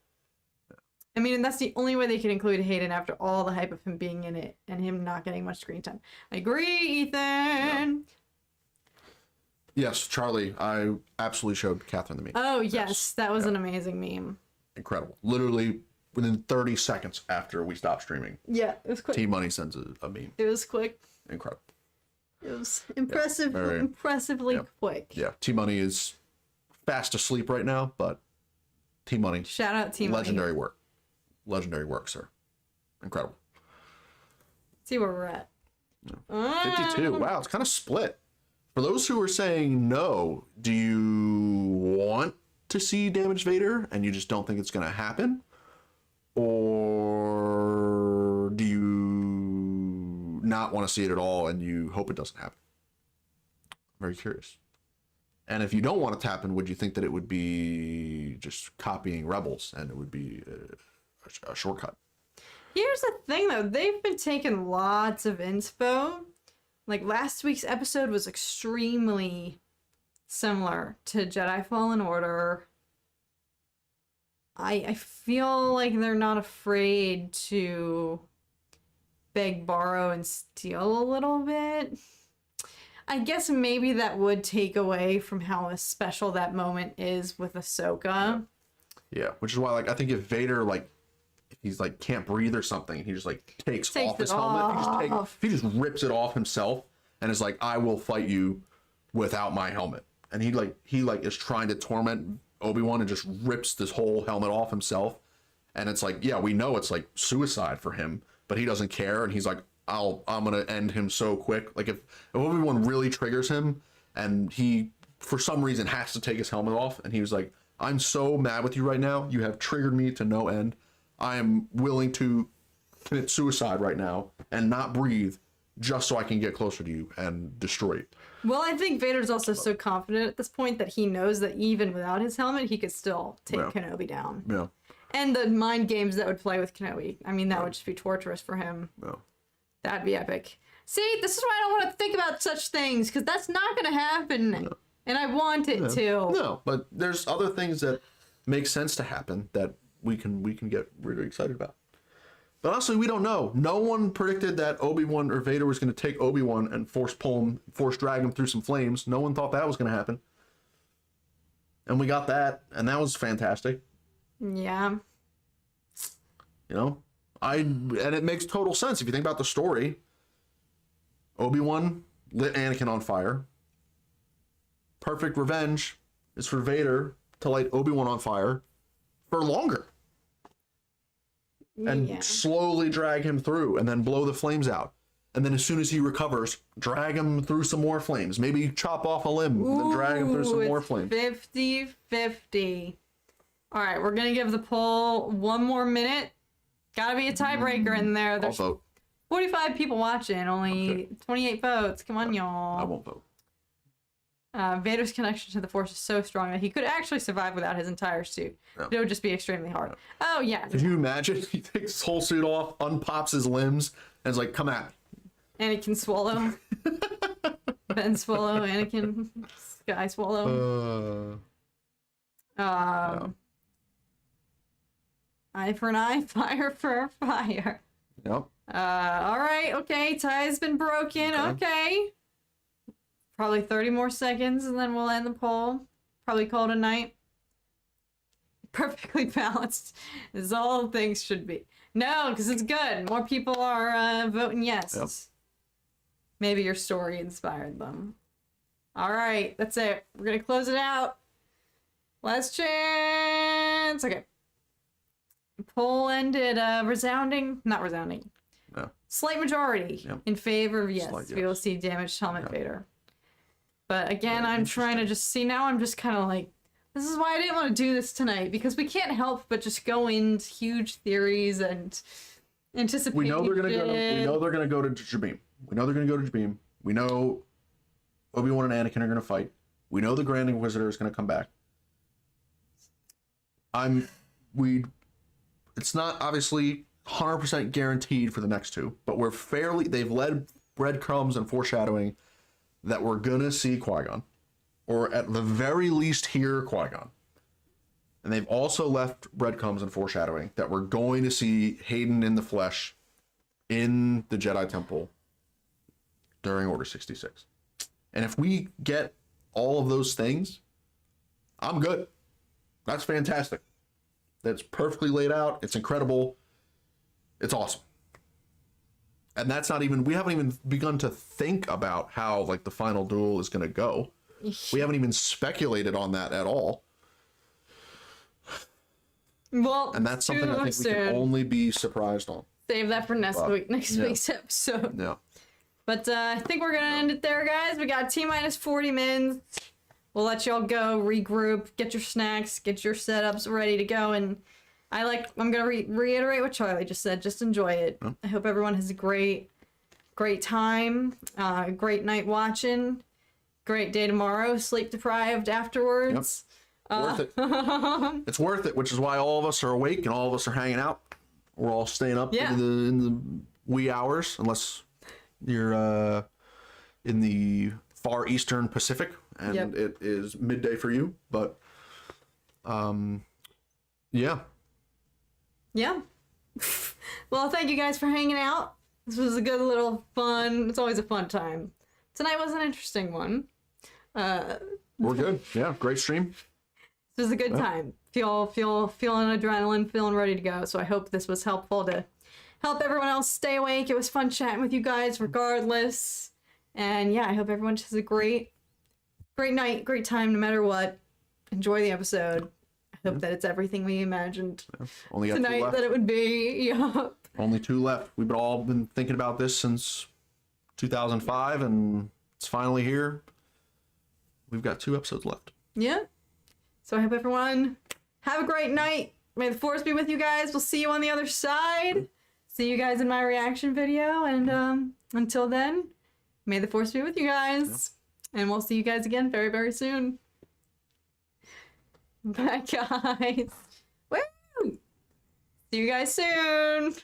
I mean, and that's the only way they can include Hayden after all the hype of him being in it and him not getting much screen time. I agree, Ethan. Yeah. Yes, Charlie, I absolutely showed Catherine the meme. Oh, yes, that was an amazing meme. Incredible. Literally within 30 seconds after we stopped streaming. Yeah, it was quick. TMoney sends a meme. It was quick. Incredible. It was impressive, very, impressively quick. Yeah, TMoney is fast asleep right now, but TMoney. Shout out TMoney. Legendary work. Legendary work, sir. Incredible. Let's see where we're at. 52. Wow, it's kind of split. For those who are saying no, do you want to see Damaged Vader and you just don't think it's going to happen? Or do you not want to see it at all and you hope it doesn't happen? Very curious. And if you don't want it to happen, would you think that it would be just copying Rebels and it would be a shortcut? Here's the thing, though. They've been taking lots of inspo. Like, last week's episode was extremely similar to Jedi Fallen Order. I feel like they're not afraid to beg, borrow, and steal a little bit. I guess maybe that would take away from how special that moment is with Ahsoka. Yeah, which is why, like, I think if Vader, like, if he's like can't breathe or something, he just like takes off his helmet. He just rips it off himself and is like, "I will fight you without my helmet." And he is trying to torment Obi-Wan and just rips this whole helmet off himself. And it's like, yeah, we know it's like suicide for him, but he doesn't care. And he's like, I'm going to end him so quick. Like if Obi-Wan really triggers him and he, for some reason, has to take his helmet off. And he was like, I'm so mad with you right now. You have triggered me to no end. I am willing to commit suicide right now and not breathe just so I can get closer to you and destroy you. Well, I think Vader's also so confident at this point that he knows that even without his helmet, he could still take Kenobi down. Yeah. And the mind games that would play with Kenobi. I mean, that would just be torturous for him. Yeah. That'd be epic. See, this is why I don't want to think about such things, because that's not going to happen. No. And I want it to. No, but there's other things that make sense to happen that we can get really excited about. But honestly, we don't know. No one predicted that Obi-Wan or Vader was going to take Obi-Wan and force drag him through some flames. No one thought that was going to happen. And we got that, and that was fantastic. Yeah. You know? And it makes total sense if you think about the story. Obi-Wan lit Anakin on fire. Perfect revenge is for Vader to light Obi-Wan on fire for longer. And slowly drag him through and then blow the flames out. And then as soon as he recovers, drag him through some more flames. Maybe chop off a limb and then drag him through some more flames. 50-50. All right, we're going to give the poll one more minute. Got to be a tiebreaker in there. There's 45 people watching, only 28 votes. Come on, y'all. I won't vote. Vader's connection to the Force is so strong that he could actually survive without his entire suit. Yeah. It would just be extremely hard. Yeah. Oh, yeah. Could you imagine? He takes his whole suit off, unpops his limbs, and is like, come at me. And he can swallow. Ben swallow, Anakin, Sky swallow. Yeah. Eye for an eye, fire for a fire. Yep. All right, okay, tie's been broken, okay. Probably 30 more seconds and then we'll end the poll. Probably call it a night. Perfectly balanced is all things should be. No, because it's good. More people are voting yes. Yep. Maybe your story inspired them. All right, that's it. We're going to close it out. Last chance. Okay. Poll ended not resounding. No. Slight majority in favor of yes. VOC damaged helmet Vader. But again, I'm trying to just see now. I'm just kind of like, this is why I didn't want to do this tonight, because we can't help but just go into huge theories and anticipate. We know they're gonna go. We know they're gonna go to Jabim. We know they're gonna go to Jabim. We know Obi-Wan and Anakin are gonna fight. We know the Grand Inquisitor is gonna come back. It's not obviously 100% guaranteed for the next two, but they've led breadcrumbs and foreshadowing that we're gonna see Qui-Gon, or at the very least hear Qui-Gon. And they've also left breadcrumbs and foreshadowing that we're going to see Hayden in the flesh in the Jedi Temple during Order 66. And if we get all of those things, I'm good. That's fantastic. That's perfectly laid out. It's incredible. It's awesome. And that's not even, we haven't even begun to think about how like the final duel is going to go. We haven't even speculated on that at all. Well, and that's something I think we can only be surprised on. Save that for next week's episode. Yeah. But I think we're going to end it there, guys. We got T-minus 40 minutes. We'll let y'all go, regroup, get your snacks, get your setups ready to go. And I'm going to reiterate what Charlie just said. Just enjoy it. Oh. I hope everyone has a great time, great night watching, great day tomorrow, sleep deprived afterwards. Yep. Worth it. It's worth it, which is why all of us are awake and all of us are hanging out. We're all staying up in the wee hours, unless you're in the far eastern Pacific and it is midday for you. But yeah. Well, thank you guys for hanging out. This was a good little fun. It's always a fun time. Tonight was an interesting one. We're good. Yeah, great stream. This was a good time. Feeling adrenaline, feeling ready to go. So I hope this was helpful to help everyone else stay awake. It was fun chatting with you guys regardless. And yeah, I hope everyone just has a great night, great time no matter what. enjoy the episode. I hope that it's everything we imagined Only got 2 tonight left. that it would be. Yup. Only 2 left. We've all been thinking about this since 2005, and it's finally here. We've got 2 episodes left. Yeah. So I hope everyone have a great night. May the force be with you guys. We'll see you on the other side. See you guys in my reaction video. And until then, may the force be with you guys. And we'll see you guys again very, very soon. Bye, guys. Woo! See you guys soon.